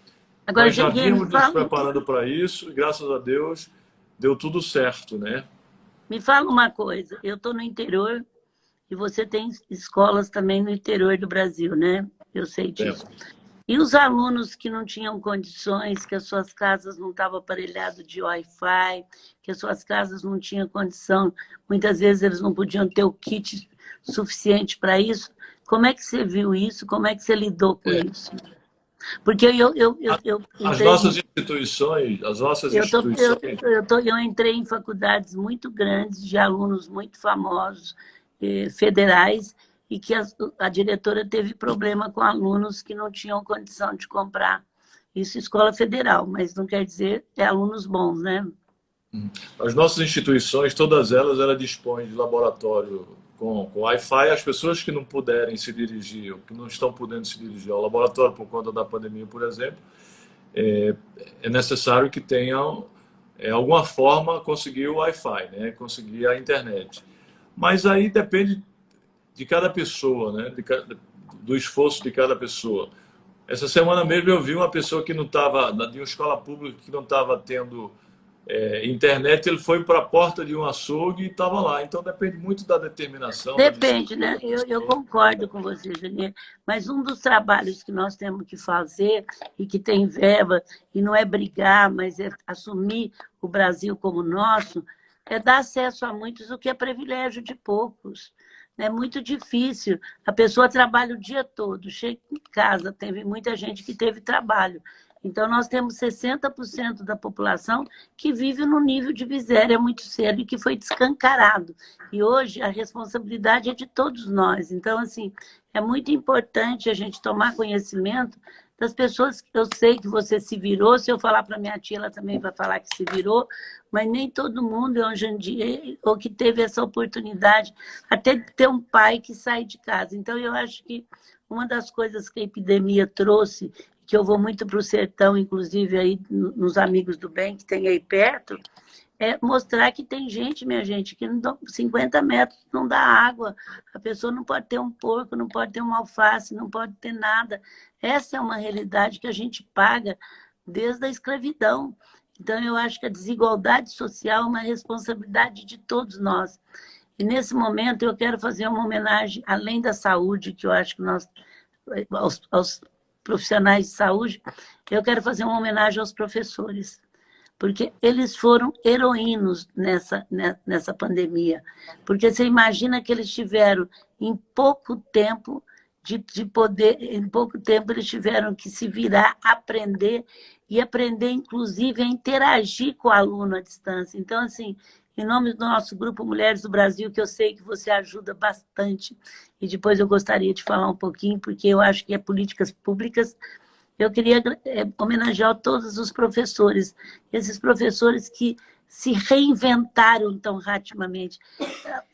agora, Nós já Janguir, vínhamos nos preparando para isso e graças a Deus deu tudo certo, né? me fala uma coisa. Eu estou no interior e você tem escolas também no interior do Brasil, né? Eu sei disso. Temos. E os alunos que não tinham condições, que as suas casas não estavam aparelhadas de Wi-Fi, que as suas casas não tinham condição, muitas vezes eles não podiam ter o kit suficiente para isso. Como é que você viu isso? Como é que você lidou com É, isso? Porque eu as entrei nossas instituições, as nossas Eu, tô, instituições, eu entrei em faculdades muito grandes, de alunos muito famosos, federais, e que a diretora teve problema com alunos que não tinham condição de comprar. Isso escola federal, mas não quer dizer é alunos bons, né? as nossas instituições, todas elas dispõem de laboratório com Wi-Fi. As pessoas que não puderem se dirigir, ou que não estão podendo se dirigir ao laboratório por conta da pandemia, por exemplo, é, é necessário que tenham alguma forma conseguir o Wi-Fi, né? Conseguir a internet. Mas aí depende de cada pessoa, né? Do esforço de cada pessoa. Essa semana mesmo eu vi uma pessoa que não estava, de uma escola pública que não estava tendo internet, ele foi para a porta de um açougue e estava lá. Então depende muito da determinação, da Depende, disciplina né? da Eu pessoa. concordo com você, Janine, mas um dos trabalhos que nós temos que fazer e que tem verba, e não é brigar, mas é assumir o Brasil como nosso, é dar acesso a muitos, o que é privilégio de poucos. É muito difícil. A pessoa trabalha o dia todo, chega em casa, teve muita gente que teve trabalho. Então, nós temos 60% da população que vive no nível de miséria muito cedo e que foi descancarado. E hoje a responsabilidade é de todos nós. Então, assim, é muito importante a gente tomar conhecimento das pessoas. Eu sei que você se virou, se eu falar para minha tia, ela também vai falar que se virou, mas nem todo mundo hoje em dia, ou que teve essa oportunidade, até de ter um pai que sai de casa. Então, eu acho que uma das coisas que a epidemia trouxe, que eu vou muito para o sertão, inclusive aí nos Amigos do Bem, que tem aí perto, é mostrar que tem gente, minha gente, que não dá, 50 metros não dá água. A pessoa não pode ter um porco, não pode ter uma alface, não pode ter nada. Essa é uma realidade que a gente paga desde a escravidão. Então, eu acho que a desigualdade social é uma responsabilidade de todos nós. E, nesse momento, eu quero fazer uma homenagem, além da saúde, que eu acho que nós, aos profissionais de saúde, eu quero fazer uma homenagem aos professores, porque eles foram heroínos nessa pandemia. Porque você imagina que eles tiveram, em pouco tempo, de poder, em pouco tempo eles tiveram que se virar, aprender, e aprender, inclusive, a interagir com o aluno à distância. Então, assim, em nome do nosso Grupo Mulheres do Brasil, que eu sei que você ajuda bastante, e depois eu gostaria de falar um pouquinho, porque eu acho que é políticas públicas. Eu queria homenagear todos os professores, esses professores que se reinventaram tão rapidamente.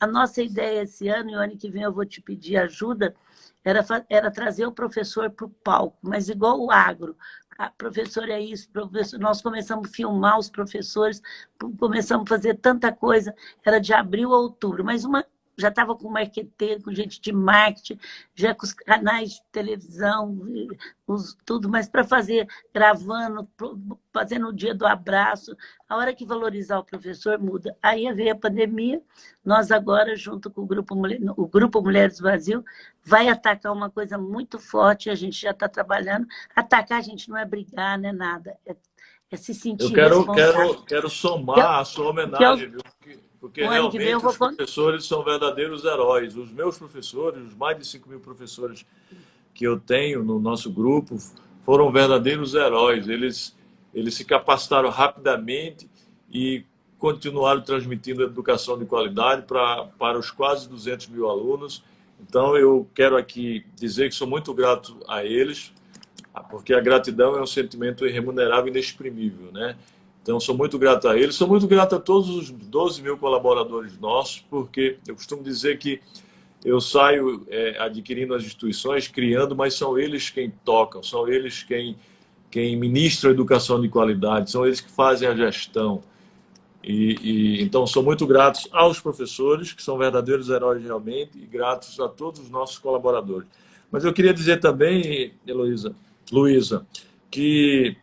A nossa ideia esse ano, e o ano que vem eu vou te pedir ajuda, era trazer o professor para o palco, mas igual o agro. A professor é isso, professor. Nós começamos a filmar os professores, começamos a fazer tanta coisa, era de abril a outubro, mas já estava com marqueteiro, com gente de marketing, já com os canais de televisão, tudo, mas para fazer, gravando, fazendo o dia do abraço, a hora que valorizar o professor muda. Aí veio a pandemia, nós agora, junto com o Grupo Mulheres do Brasil, vai atacar uma coisa muito forte, a gente já está trabalhando. Atacar a gente não é brigar, não é nada, é se Eu sentir responsável. quero somar a sua homenagem, viu? Porque O ano que vem eu realmente vou... os professores são verdadeiros heróis. Os meus professores, os mais de 5.000 professores que eu tenho no nosso grupo, foram verdadeiros heróis. Eles se capacitaram rapidamente e continuaram transmitindo educação de qualidade para os quase 200 mil alunos. Então, eu quero aqui dizer que sou muito grato a eles, porque a gratidão é um sentimento irremunerável e inexprimível, né? Então, sou muito grato a eles, sou muito grato a todos os 12 mil colaboradores nossos, porque eu costumo dizer que eu saio adquirindo as instituições, criando, mas são eles quem tocam, são eles quem ministram a educação de qualidade, são eles que fazem a gestão. Então, sou muito grato aos professores, que são verdadeiros heróis realmente, e gratos a todos os nossos colaboradores. Mas eu queria dizer também, Luísa, que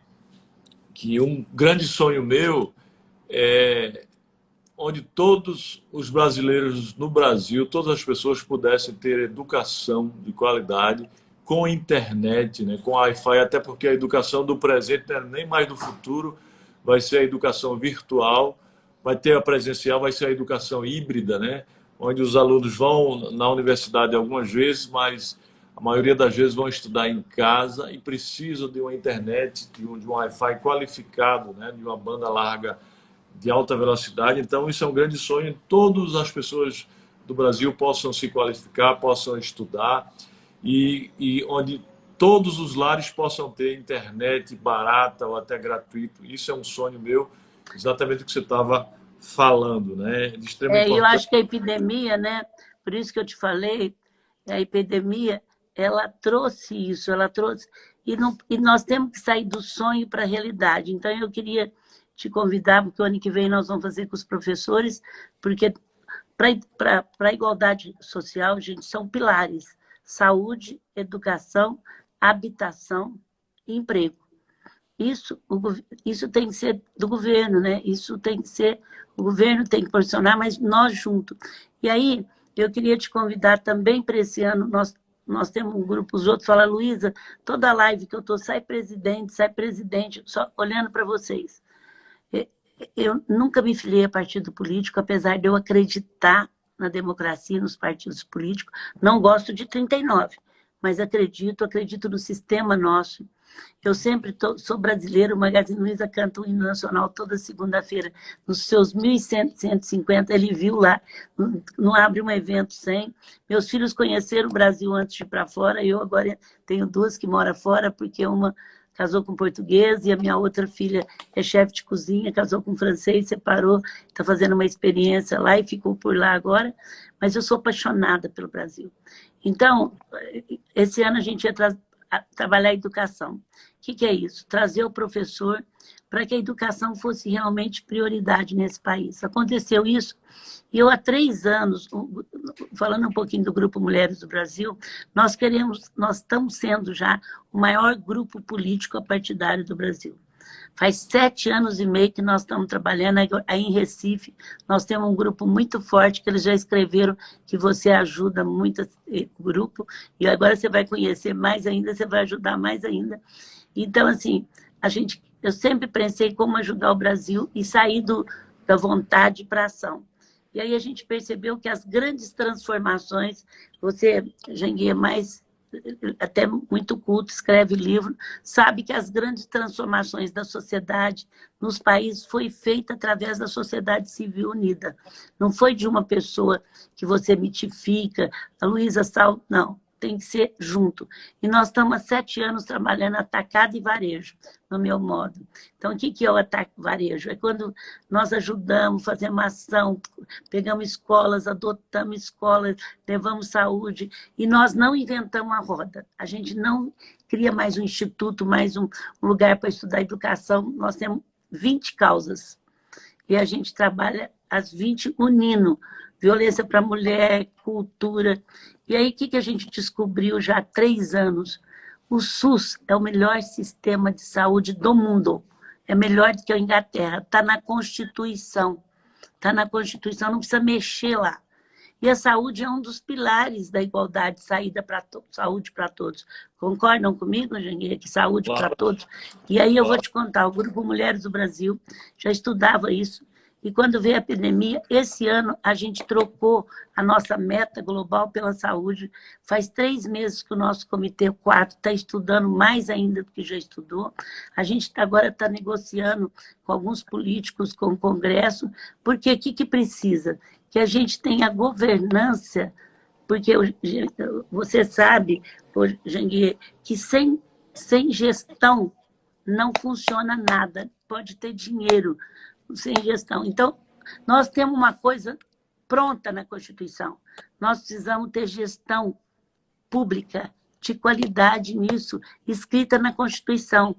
um grande sonho meu é onde todos os brasileiros no Brasil, todas as pessoas pudessem ter educação de qualidade com internet, né, com Wi-Fi, até porque a educação do presente não é nem mais do futuro, vai ser a educação virtual, vai ter a presencial, vai ser a educação híbrida, né, onde os alunos vão na universidade algumas vezes, mas a maioria das vezes vão estudar em casa e precisam de uma internet, de um Wi-Fi qualificado, né, de uma banda larga de alta velocidade. Então, isso é um grande sonho. Todas as pessoas do Brasil possam se qualificar, possam estudar e onde todos os lares possam ter internet barata ou até gratuito. Isso é um sonho meu, exatamente o que você estava falando, né? De extrema eu importância. acho que a epidemia, né? Por isso que eu te falei, a epidemia, ela trouxe isso, ela trouxe... E nós temos que sair do sonho para a realidade. Então, eu queria te convidar, porque o ano que vem nós vamos fazer com os professores, porque para a igualdade social, gente, são pilares: saúde, educação, habitação e emprego. Isso tem que ser do governo, né? Isso tem que ser, o governo tem que posicionar, mas nós juntos. E aí, eu queria te convidar também para esse ano, nós temos um grupo, os outros falam: Luísa, toda live que eu estou, sai presidente, só olhando para vocês. Eu nunca me filiei a partido político, apesar de eu acreditar na democracia, nos partidos políticos. Não gosto de 39, mas acredito no sistema nosso. Eu sempre sou brasileira, o Magazine Luiza canta o hino nacional toda segunda-feira. Nos seus 1.150, ele viu lá, não abre um evento sem. Meus filhos conheceram o Brasil antes de ir para fora, eu agora tenho duas que moram fora, porque uma casou com português, e a minha outra filha é chefe de cozinha, casou com francês, separou, está fazendo uma experiência lá e ficou por lá agora. Mas eu sou apaixonada pelo Brasil. Então, esse ano a gente ia trabalhar a educação. O que é isso? Trazer o professor para que a educação fosse realmente prioridade nesse país. Aconteceu isso, e eu há 3 anos, falando um pouquinho do Grupo Mulheres do Brasil, nós estamos sendo já o maior grupo político partidário do Brasil. Faz 7 anos e meio que nós estamos trabalhando aí em Recife. Nós temos um grupo muito forte, que eles já escreveram que você ajuda muito o grupo, e agora você vai conhecer mais ainda, você vai ajudar mais ainda. Então, assim, eu sempre pensei como ajudar o Brasil e sair da vontade para a ação. E aí a gente percebeu que as grandes transformações, você, Janguê, até muito culto, escreve livro, sabe que as grandes transformações da sociedade nos países foi feita através da sociedade civil unida. Não foi de uma pessoa que você mitifica, a Luísa Sal, não. Tem que ser junto. E nós estamos há 7 anos trabalhando atacado e varejo, no meu modo. Então, o que é o ataque e varejo? É quando nós ajudamos, fazemos ação, pegamos escolas, adotamos escolas, levamos saúde, e nós não inventamos a roda. A gente não cria mais um instituto, mais um lugar para estudar educação. Nós temos 20 causas. E a gente trabalha as 20 unindo. Violência para a mulher, cultura. E aí, o que a gente descobriu já há 3 anos? O SUS é o melhor sistema de saúde do mundo. É melhor do que a Inglaterra. Está na Constituição. Está na Constituição, não precisa mexer lá. E a saúde é um dos pilares da igualdade, saúde para todos. Concordam comigo, Janguê, que saúde para todos? E aí eu vou te contar, o Grupo Mulheres do Brasil já estudava isso. E quando veio a epidemia, esse ano a gente trocou a nossa meta global pela saúde. Faz 3 meses que o nosso Comitê 4 está estudando mais ainda do que já estudou. A gente agora está negociando com alguns políticos, com o Congresso, porque o que precisa? Que a gente tenha governança, porque você sabe, Janguê, que sem gestão não funciona nada. Pode ter dinheiro, sem gestão. Então, nós temos uma coisa pronta na Constituição. Nós precisamos ter gestão pública de qualidade nisso, escrita na Constituição.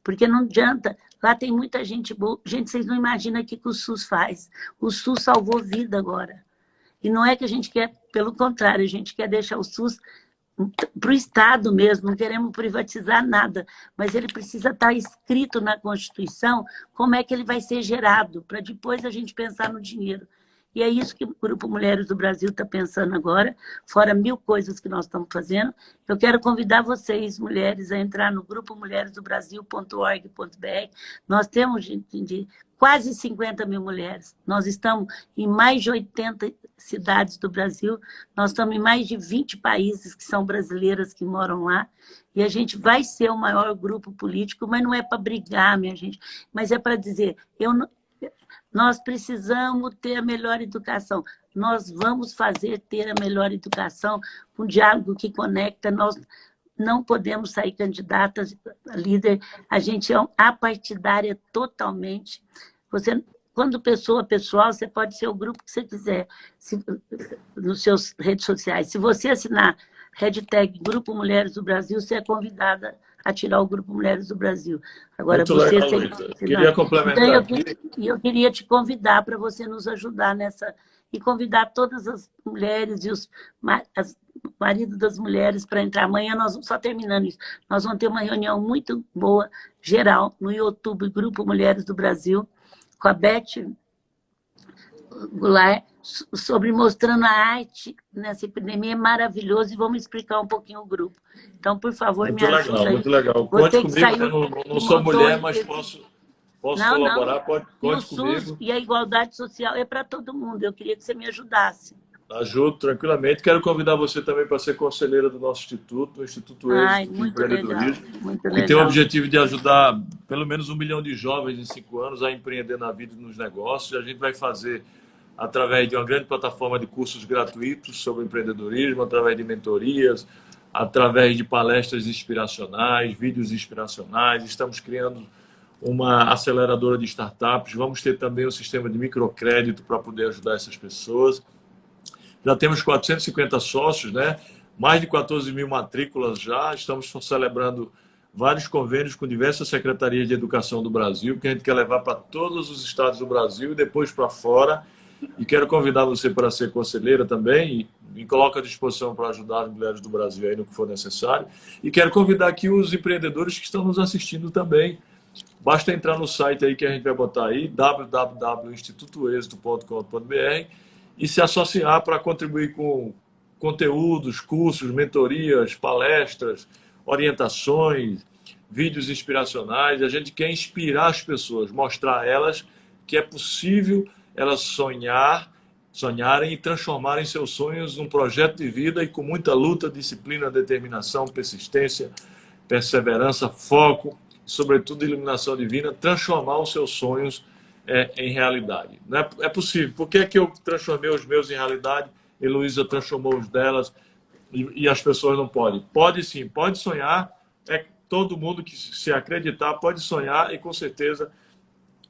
Porque não adianta, lá tem muita gente boa. Gente, vocês não imaginam o que o SUS faz. O SUS salvou vida agora. E não é que a gente quer, pelo contrário, a gente quer deixar o SUS para o Estado mesmo, não queremos privatizar nada, mas ele precisa estar escrito na Constituição como é que ele vai ser gerado, para depois a gente pensar no dinheiro. E é isso que o Grupo Mulheres do Brasil está pensando agora, fora 1000 coisas que nós estamos fazendo. Eu quero convidar vocês, mulheres, a entrar no grupomulheresdobrasil.org.br. Nós temos quase 50 mil mulheres. Nós estamos em mais de 80 cidades do Brasil. Nós estamos em mais de 20 países que são brasileiras que moram lá. E a gente vai ser o maior grupo político, mas não é para brigar, minha gente, mas é para dizer, nós precisamos ter a melhor educação. Nós vamos ter a melhor educação, um diálogo que conecta. Nós não podemos sair candidatas a líder. A gente é apartidária totalmente. Quando pessoa pessoal, você pode ser o grupo que você quiser nos seus redes sociais. Se você assinar hashtag Grupo Mulheres do Brasil, você é convidada a tirar o Grupo Mulheres do Brasil. As queria complementar. Então, eu queria te convidar para você nos ajudar nessa, e convidar todas as mulheres e os maridos das mulheres para entrar. Amanhã, só terminando isso, nós vamos ter uma reunião muito boa, geral, no YouTube, Grupo Mulheres do Brasil, com a Beth Goulart, sobre mostrando a arte nessa epidemia. É maravilhoso, e vamos explicar um pouquinho o grupo. Então, por favor, me ajuda aí. Muito legal. Conte comigo, eu não sou mulher, mas posso colaborar, conte comigo. E a igualdade social é para todo mundo. Eu queria que você me ajudasse. Ajudo tranquilamente. Quero convidar você também para ser conselheira do nosso instituto, o Instituto Êxito de Empreendedorismo, que tem o objetivo de ajudar pelo menos 1 milhão de jovens em 5 anos a empreender na vida e nos negócios. A gente vai fazer através de uma grande plataforma de cursos gratuitos sobre empreendedorismo, através de mentorias, através de palestras inspiracionais, vídeos inspiracionais. Estamos criando uma aceleradora de startups. Vamos ter também um sistema de microcrédito para poder ajudar essas pessoas. Já temos 450 sócios, né? mais de 14 mil matrículas já, estamos celebrando vários convênios com diversas secretarias de educação do Brasil, que a gente quer levar para todos os estados do Brasil e depois para fora. E quero convidar você para ser conselheira também, e me coloco à disposição para ajudar as mulheres do Brasil aí no que for necessário. E quero convidar aqui os empreendedores que estão nos assistindo também. Basta entrar no site aí que a gente vai botar aí, www.institutoexito.com.br, e se associar para contribuir com conteúdos, cursos, mentorias, palestras, orientações, vídeos inspiracionais. A gente quer inspirar as pessoas, mostrar a elas que é possível elas sonharem e transformarem seus sonhos num projeto de vida, e com muita luta, disciplina, determinação, persistência, perseverança, foco, e, sobretudo, iluminação divina, transformar os seus sonhos em realidade. Não é possível. Por que é que eu transformei os meus em realidade? Heloísa transformou os delas, e as pessoas não podem. Pode sim, pode sonhar. Todo mundo que se acreditar pode sonhar, e com certeza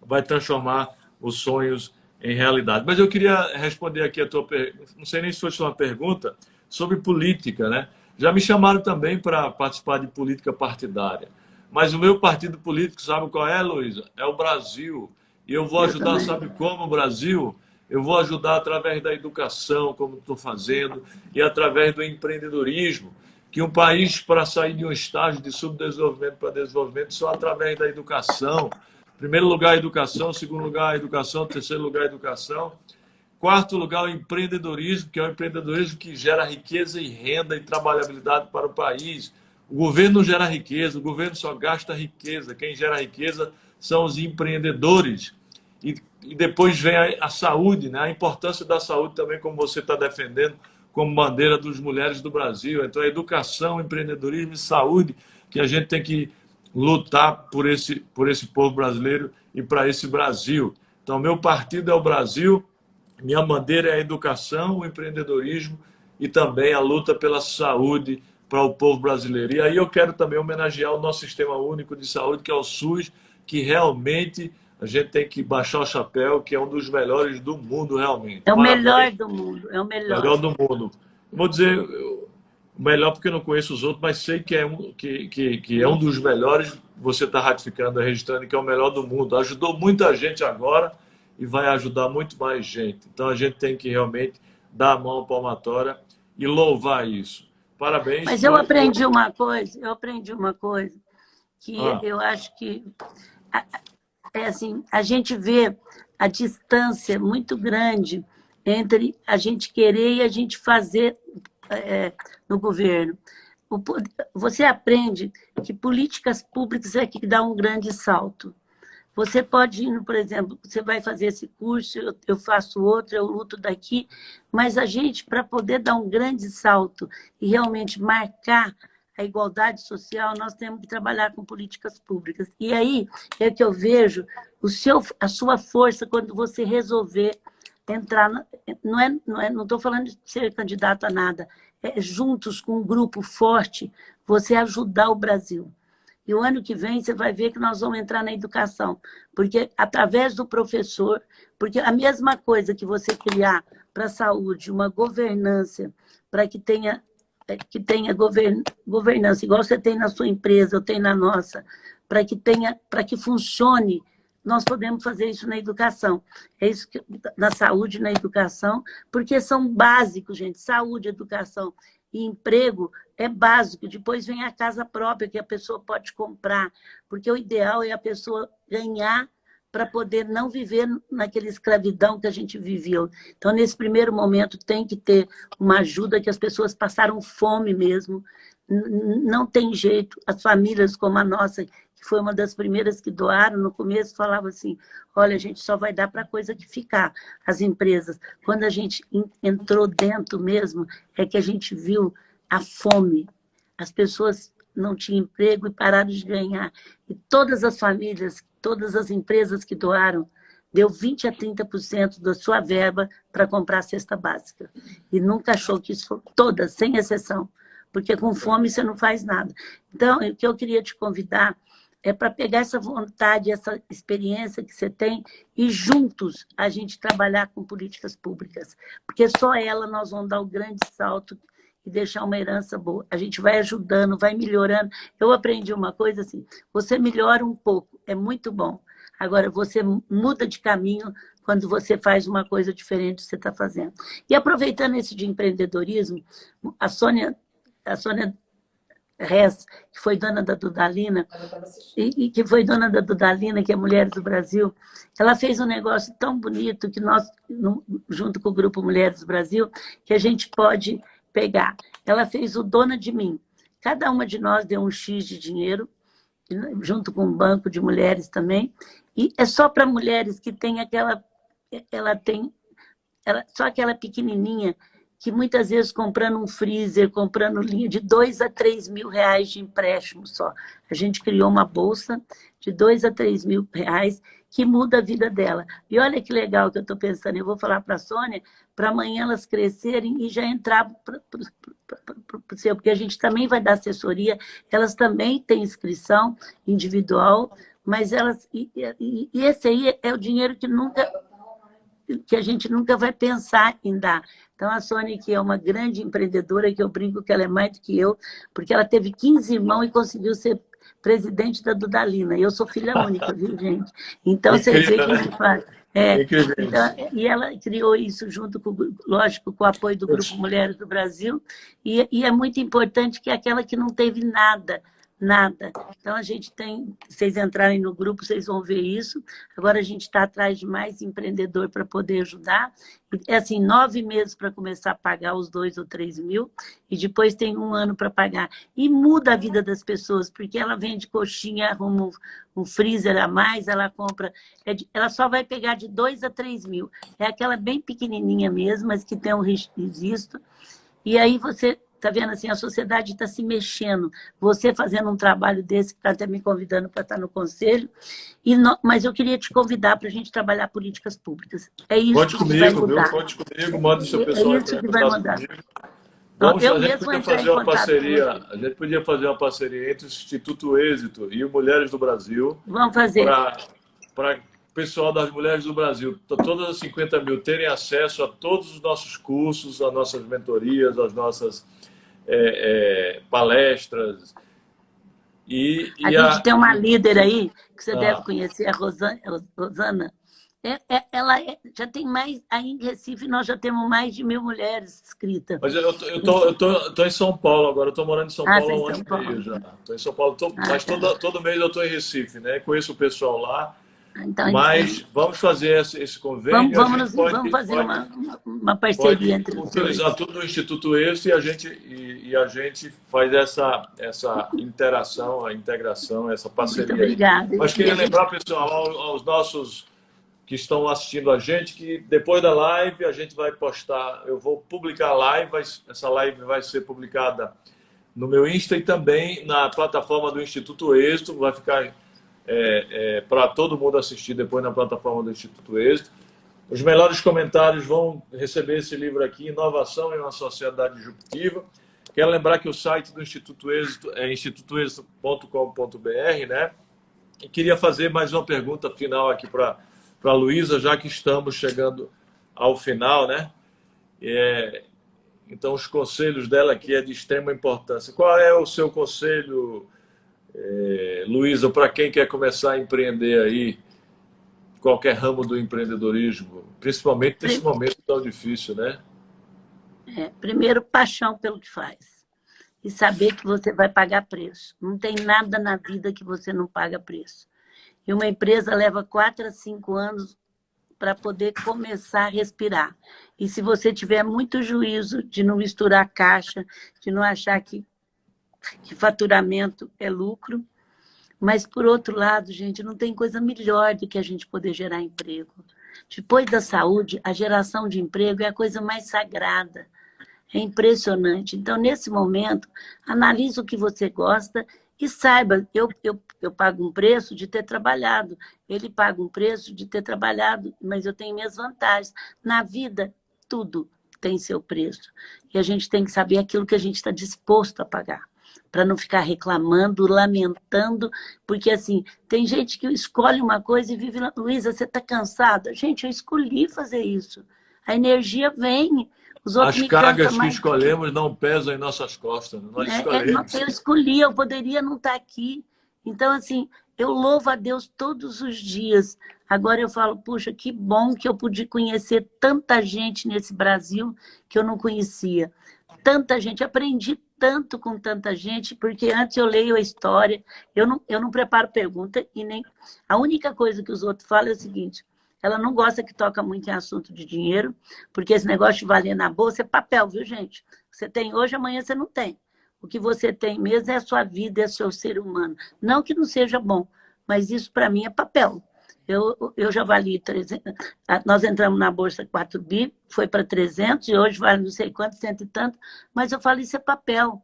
vai transformar os sonhos em realidade. Mas eu queria responder aqui a tua pergunta, não sei nem se foi uma pergunta, sobre política, né? Já me chamaram também para participar de política partidária. Mas o meu partido político, sabe qual é, Luísa? É o Brasil. E eu vou ajudar, sabe como, o Brasil? Eu vou ajudar através da educação, como estou fazendo, e através do empreendedorismo, que um país, para sair de um estágio de subdesenvolvimento para desenvolvimento, só através da educação. Primeiro lugar, a educação. Segundo lugar, a educação. Terceiro lugar, a educação. Quarto lugar, o empreendedorismo, que é o empreendedorismo que gera riqueza e renda e trabalhabilidade para o país. O governo não gera riqueza, o governo só gasta riqueza. Quem gera riqueza são os empreendedores. E depois vem a saúde, né? A importância da saúde também, como você está defendendo, como bandeira das mulheres do Brasil. Então, a educação, empreendedorismo e saúde, que a gente tem que lutar por esse povo brasileiro e para esse Brasil. Então, meu partido é o Brasil, minha bandeira é a educação, o empreendedorismo e também a luta pela saúde para o povo brasileiro. E aí eu quero também homenagear o nosso Sistema Único de Saúde, que é o SUS, que realmente a gente tem que baixar o chapéu, que é um dos melhores do mundo, realmente. É o melhor do mundo, é o melhor. Melhor do mundo. Vou dizer melhor porque eu não conheço os outros, mas sei que é um dos melhores. Você está ratificando, registrando que é o melhor do mundo. Ajudou muita gente agora e vai ajudar muito mais gente. Então a gente tem que realmente dar a mão palmatória e louvar isso. Parabéns. Mas eu aprendi uma coisa, que eu acho que é assim, a gente vê a distância muito grande entre a gente querer e a gente fazer no governo. Você aprende que políticas públicas é que dá um grande salto. Você pode ir, por exemplo, você vai fazer esse curso, eu faço outro, eu luto daqui, mas a gente, para poder dar um grande salto e realmente marcar a igualdade social, nós temos que trabalhar com políticas públicas. E aí é que eu vejo a sua força quando você resolver entrar, não estou falando de ser candidato a nada, juntos com um grupo forte, você ajudar o Brasil. E o ano que vem você vai ver que nós vamos entrar na educação, porque através do professor, porque a mesma coisa que você criar para a saúde, uma governança, para que tenha governança, igual você tem na sua empresa, eu tenho na nossa, para que funcione, nós podemos fazer isso na educação. É isso na saúde e na educação, porque são básicos, gente. Saúde, educação e emprego é básico. Depois vem a casa própria, que a pessoa pode comprar, porque o ideal é a pessoa ganhar para poder não viver naquela escravidão que a gente viveu. Então, nesse primeiro momento, tem que ter uma ajuda, que as pessoas passaram fome mesmo. Não tem jeito. As famílias como a nossa, que foi uma das primeiras que doaram, no começo falava assim, olha, a gente só vai dar para coisa que ficar. As empresas, quando a gente entrou dentro mesmo, é que a gente viu a fome. As pessoas não tinham emprego e pararam de ganhar. E todas as famílias, todas as empresas que doaram, deu 20% a 30% da sua verba para comprar a cesta básica. E nunca achou que isso foi todas, sem exceção. Porque com fome você não faz nada. Então, o que eu queria te convidar é para pegar essa vontade, essa experiência que você tem e juntos a gente trabalhar com políticas públicas. Porque só ela nós vamos dar o grande salto e deixar uma herança boa. A gente vai ajudando, vai melhorando. Eu aprendi uma coisa assim, você melhora um pouco, é muito bom. Agora, você muda de caminho quando você faz uma coisa diferente do que você está fazendo. E aproveitando esse de empreendedorismo, a Sônia Hess, que foi dona da Dudalina, e que foi dona da Dudalina, que é Mulheres do Brasil, ela fez um negócio tão bonito que nós, junto com o Grupo Mulheres do Brasil, que a gente pode pegar. Ela fez o Dona de Mim. Cada uma de nós deu um X de dinheiro, junto com um banco de mulheres também, e é só para mulheres que têm aquela... só aquela pequenininha, que muitas vezes comprando um freezer, comprando linha de 2 a 3 mil reais de empréstimo só. A gente criou uma bolsa de 2 a 3 mil reais que muda a vida dela. E olha que legal que eu estou pensando, eu vou falar para a Sônia, para amanhã elas crescerem e já entrar para o seu, porque a gente também vai dar assessoria, elas também têm inscrição individual, mas elas... E esse aí é o dinheiro que a gente nunca vai pensar em dar. Então, a Sônia, que é uma grande empreendedora, que eu brinco que ela é mais do que eu, porque ela teve 15 irmãos e conseguiu ser presidente da Dudalina. Eu sou filha única, viu, gente? Então, vocês veem que a gente faz. Então, e ela criou isso junto com, lógico, com o apoio do Grupo Mulheres do Brasil, e é muito importante que aquela que não teve nada. Então, a gente tem, vocês entrarem no grupo, vocês vão ver isso. Agora, a gente está atrás de mais empreendedor para poder ajudar. É assim, 9 meses para começar a pagar os 2 ou 3 mil, e depois tem 1 ano para pagar. E muda a vida das pessoas, porque ela vende coxinha, arruma um freezer a mais, ela compra... Ela só vai pegar de 2 a 3 mil. É aquela bem pequenininha mesmo, mas que tem um registro. E aí você... Está vendo assim, a sociedade está se mexendo. Você fazendo um trabalho desse, que está até me convidando para estar no conselho, mas eu queria te convidar para a gente trabalhar políticas públicas. É isso Conte que vai mudar. Viu? Conte comigo, manda o seu pessoal. É isso que vai mudar. A gente podia fazer uma parceria. A gente podia fazer uma parceria entre o Instituto Êxito e o Mulheres do Brasil. Vamos fazer. Para o pessoal das Mulheres do Brasil, todas as 50 mil, terem acesso a todos os nossos cursos, às nossas mentorias, às nossas palestras. A gente tem uma líder aí, que você deve conhecer, a Rosana. Ela já tem mais, aí em Recife nós já temos mais de 1.000 mulheres inscritas. Mas eu tô em São Paulo agora, eu estou morando em São Paulo há um ano e meio já. Estou em São Paulo, mas todo mês eu estou em Recife, né? Conheço o pessoal lá. Então, mas vamos fazer esse convênio. Vamos fazer uma parceria entre os dois. Utilizar tudo o Instituto Êxito e a gente faz essa interação, a integração, essa parceria. Muito obrigada. Mas queria lembrar, pessoal, aos nossos que estão assistindo a gente, que depois da live a gente vai postar, eu vou publicar a live, essa live vai ser publicada no meu Insta e também na plataforma do Instituto Êxito, vai ficar para todo mundo assistir depois na plataforma do Instituto Êxito. Os melhores comentários vão receber esse livro aqui, Inovação em uma Sociedade Disruptiva. Quero lembrar que o site do Instituto Êxito é institutoexito.com.br, né? E queria fazer mais uma pergunta final aqui para a Luísa, já que estamos chegando ao final, né? Então, os conselhos dela aqui é de extrema importância. Qual é o seu conselho, Luísa, para quem quer começar a empreender aí, qualquer ramo do empreendedorismo, principalmente nesse momento tão difícil, né? Primeiro, paixão pelo que faz. E saber que você vai pagar preço. Não tem nada na vida que você não paga preço. E uma empresa leva 4 a 5 anos para poder começar a respirar. E se você tiver muito juízo de não misturar caixa, de não achar que faturamento é lucro, mas, por outro lado, gente, não tem coisa melhor do que a gente poder gerar emprego. Depois da saúde, a geração de emprego é a coisa mais sagrada. É impressionante. Então, nesse momento, analise o que você gosta e saiba, eu pago um preço de ter trabalhado, ele paga um preço de ter trabalhado, mas eu tenho minhas vantagens. Na vida, tudo tem seu preço. E a gente tem que saber aquilo que a gente está disposto a pagar, para não ficar reclamando, lamentando, porque assim, tem gente que escolhe uma coisa e vive lá, Luísa, você está cansada? Gente, eu escolhi fazer isso. A energia vem. Os outros As me cantam cargas que mais. escolhemos não pesam em nossas costas, né? Nós escolhemos. Eu escolhi, eu poderia não estar aqui. Então, assim, eu louvo a Deus todos os dias. Agora eu falo, puxa, que bom que eu pude conhecer tanta gente nesse Brasil que eu não conhecia. Tanta gente, aprendi tanto com tanta gente, porque antes eu leio a história, eu não preparo pergunta e nem... A única coisa que os outros falam é o seguinte, ela não gosta que toca muito em assunto de dinheiro, porque esse negócio de valer na bolsa é papel, viu, gente? Você tem hoje, amanhã você não tem. O que você tem mesmo é a sua vida, é o seu ser humano. Não que não seja bom, mas isso para mim é papel. Eu já vali 300, nós entramos na bolsa 4 bi, foi para 300 e hoje vale não sei quanto, cento e tanto, mas eu falo, isso é papel.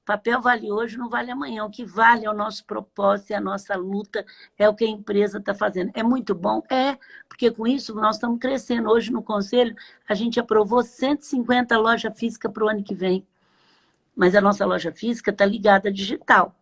Papel vale hoje, não vale amanhã. O que vale é o nosso propósito, é a nossa luta, é o que a empresa está fazendo. É muito bom? É, porque com isso nós estamos crescendo. Hoje no Conselho, a gente aprovou 150 lojas físicas para o ano que vem. Mas a nossa loja física está ligada à digital.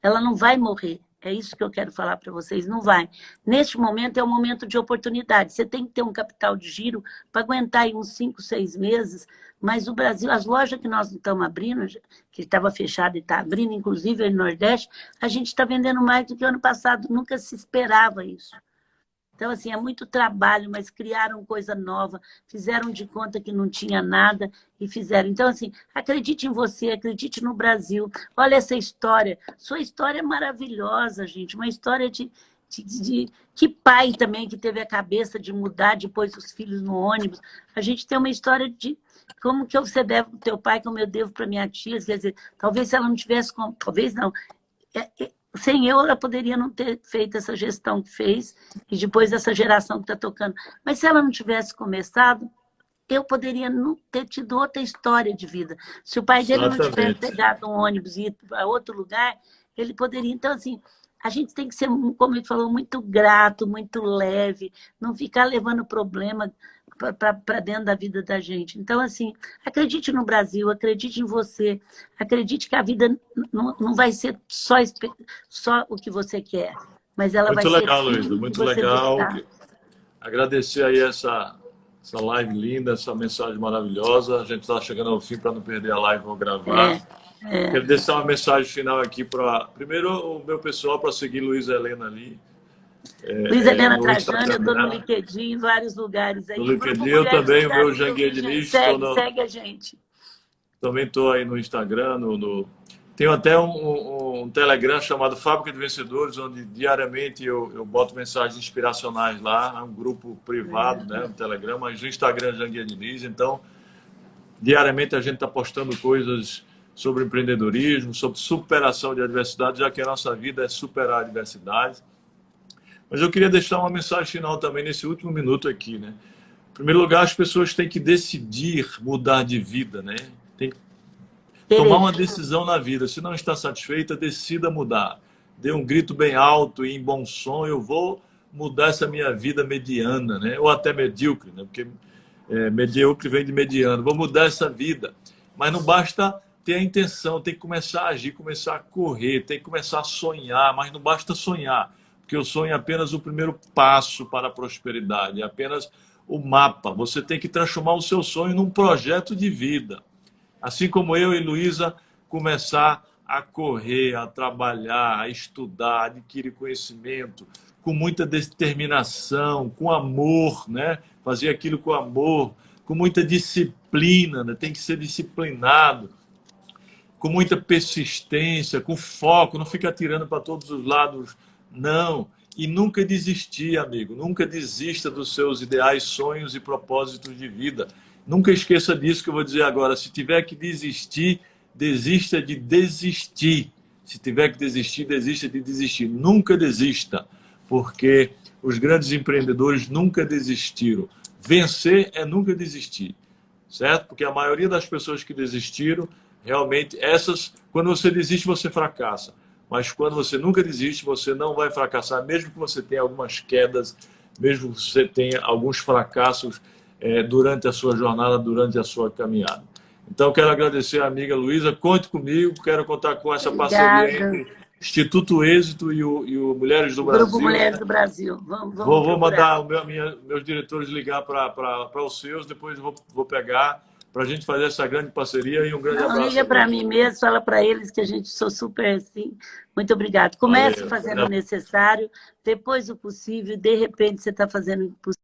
Ela não vai morrer. É isso que eu quero falar para vocês, não vai. Neste momento é um momento de oportunidade. Você tem que ter um capital de giro para aguentar aí uns 5, 6 meses, mas o Brasil, as lojas que nós estamos abrindo, que estava fechada e está abrindo, inclusive aí no Nordeste, a gente está vendendo mais do que o ano passado, nunca se esperava isso. Então, assim, é muito trabalho, mas criaram coisa nova, fizeram de conta que não tinha nada e fizeram. Então, assim, acredite em você, acredite no Brasil. Olha essa história. Sua história é maravilhosa, gente. Uma história de que pai também que teve a cabeça de mudar depois os filhos no ônibus. A gente tem uma história de como que você deve para o teu pai, como eu devo para minha tia. Quer dizer, talvez se ela não tivesse... Talvez não. Sem eu, ela poderia não ter feito essa gestão que fez e depois essa geração que está tocando. Mas se ela não tivesse começado, eu poderia não ter tido outra história de vida. Se o pai dele não tivesse pegado um ônibus e ido para outro lugar, ele poderia... Então, assim, a gente tem que ser, como ele falou, muito grato, muito leve, não ficar levando problema para dentro da vida da gente. Então, assim, acredite no Brasil, acredite em você, acredite que a vida não vai ser só o que você quer, mas ela Muito vai legal, ser Luísa, muito legal. Agradecer aí essa live linda, essa mensagem maravilhosa. A gente está chegando ao fim para não perder a live, vou gravar. Quero deixar uma mensagem final aqui para, primeiro, o meu pessoal, para seguir Luísa Helena ali. Luísa Helena Trajano, eu estou no LinkedIn, em vários lugares aí. No LinkedIn eu também, o meu Janguier Diniz. Segue a gente. Também estou aí no Instagram, tenho até um Telegram chamado Fábrica de Vencedores, onde diariamente eu boto mensagens inspiracionais lá, é um grupo privado, né, no Telegram, mas no Instagram Janguier Diniz. Então, diariamente a gente está postando coisas sobre empreendedorismo, sobre superação de adversidades, já que a nossa vida é superar adversidades. Mas eu queria deixar uma mensagem final também nesse último minuto aqui, né? Em primeiro lugar, as pessoas têm que decidir mudar de vida, né? Tem que tomar uma decisão na vida. Se não está satisfeita, decida mudar. Dê um grito bem alto e em bom som, eu vou mudar essa minha vida mediana, né? Ou até medíocre, né? Porque medíocre vem de mediano. Vou mudar essa vida. Mas não basta ter a intenção, tem que começar a agir, começar a correr, tem que começar a sonhar, mas não basta sonhar, porque o sonho é apenas o primeiro passo para a prosperidade, é apenas o mapa. Você tem que transformar o seu sonho num projeto de vida. Assim como eu e Luísa começar a correr, a trabalhar, a estudar, a adquirir conhecimento, com muita determinação, com amor, né? Fazer aquilo com amor, com muita disciplina, né? Tem que ser disciplinado, com muita persistência, com foco, não fica atirando para todos os lados, não. E nunca desistir, amigo, nunca desista dos seus ideais, sonhos e propósitos de vida. Nunca esqueça disso que eu vou dizer agora. Se tiver que desistir, desista de desistir. Se tiver que desistir, desista de desistir. Nunca desista, porque os grandes empreendedores nunca desistiram. Vencer é nunca desistir, certo? Porque a maioria das pessoas que desistiram, realmente, quando você desiste, você fracassa. Mas quando você nunca desiste, você não vai fracassar, mesmo que você tenha algumas quedas, mesmo que você tenha alguns fracassos durante a sua jornada, durante a sua caminhada. Então, quero agradecer a amiga Luísa, conte comigo, quero contar com essa parceria entre Instituto Êxito e o Mulheres do Grupo Brasil. Mulheres do Brasil. Vamos Vou procurar. mandar meus diretores ligar para os seus, depois vou pegar para a gente fazer essa grande parceria e um grande Não, abraço liga a para todos. mim mesmo, fala para eles que a gente sou super assim. Muito obrigada. Comece Valeu. fazendo o necessário, depois o possível, de repente você está fazendo o impossível.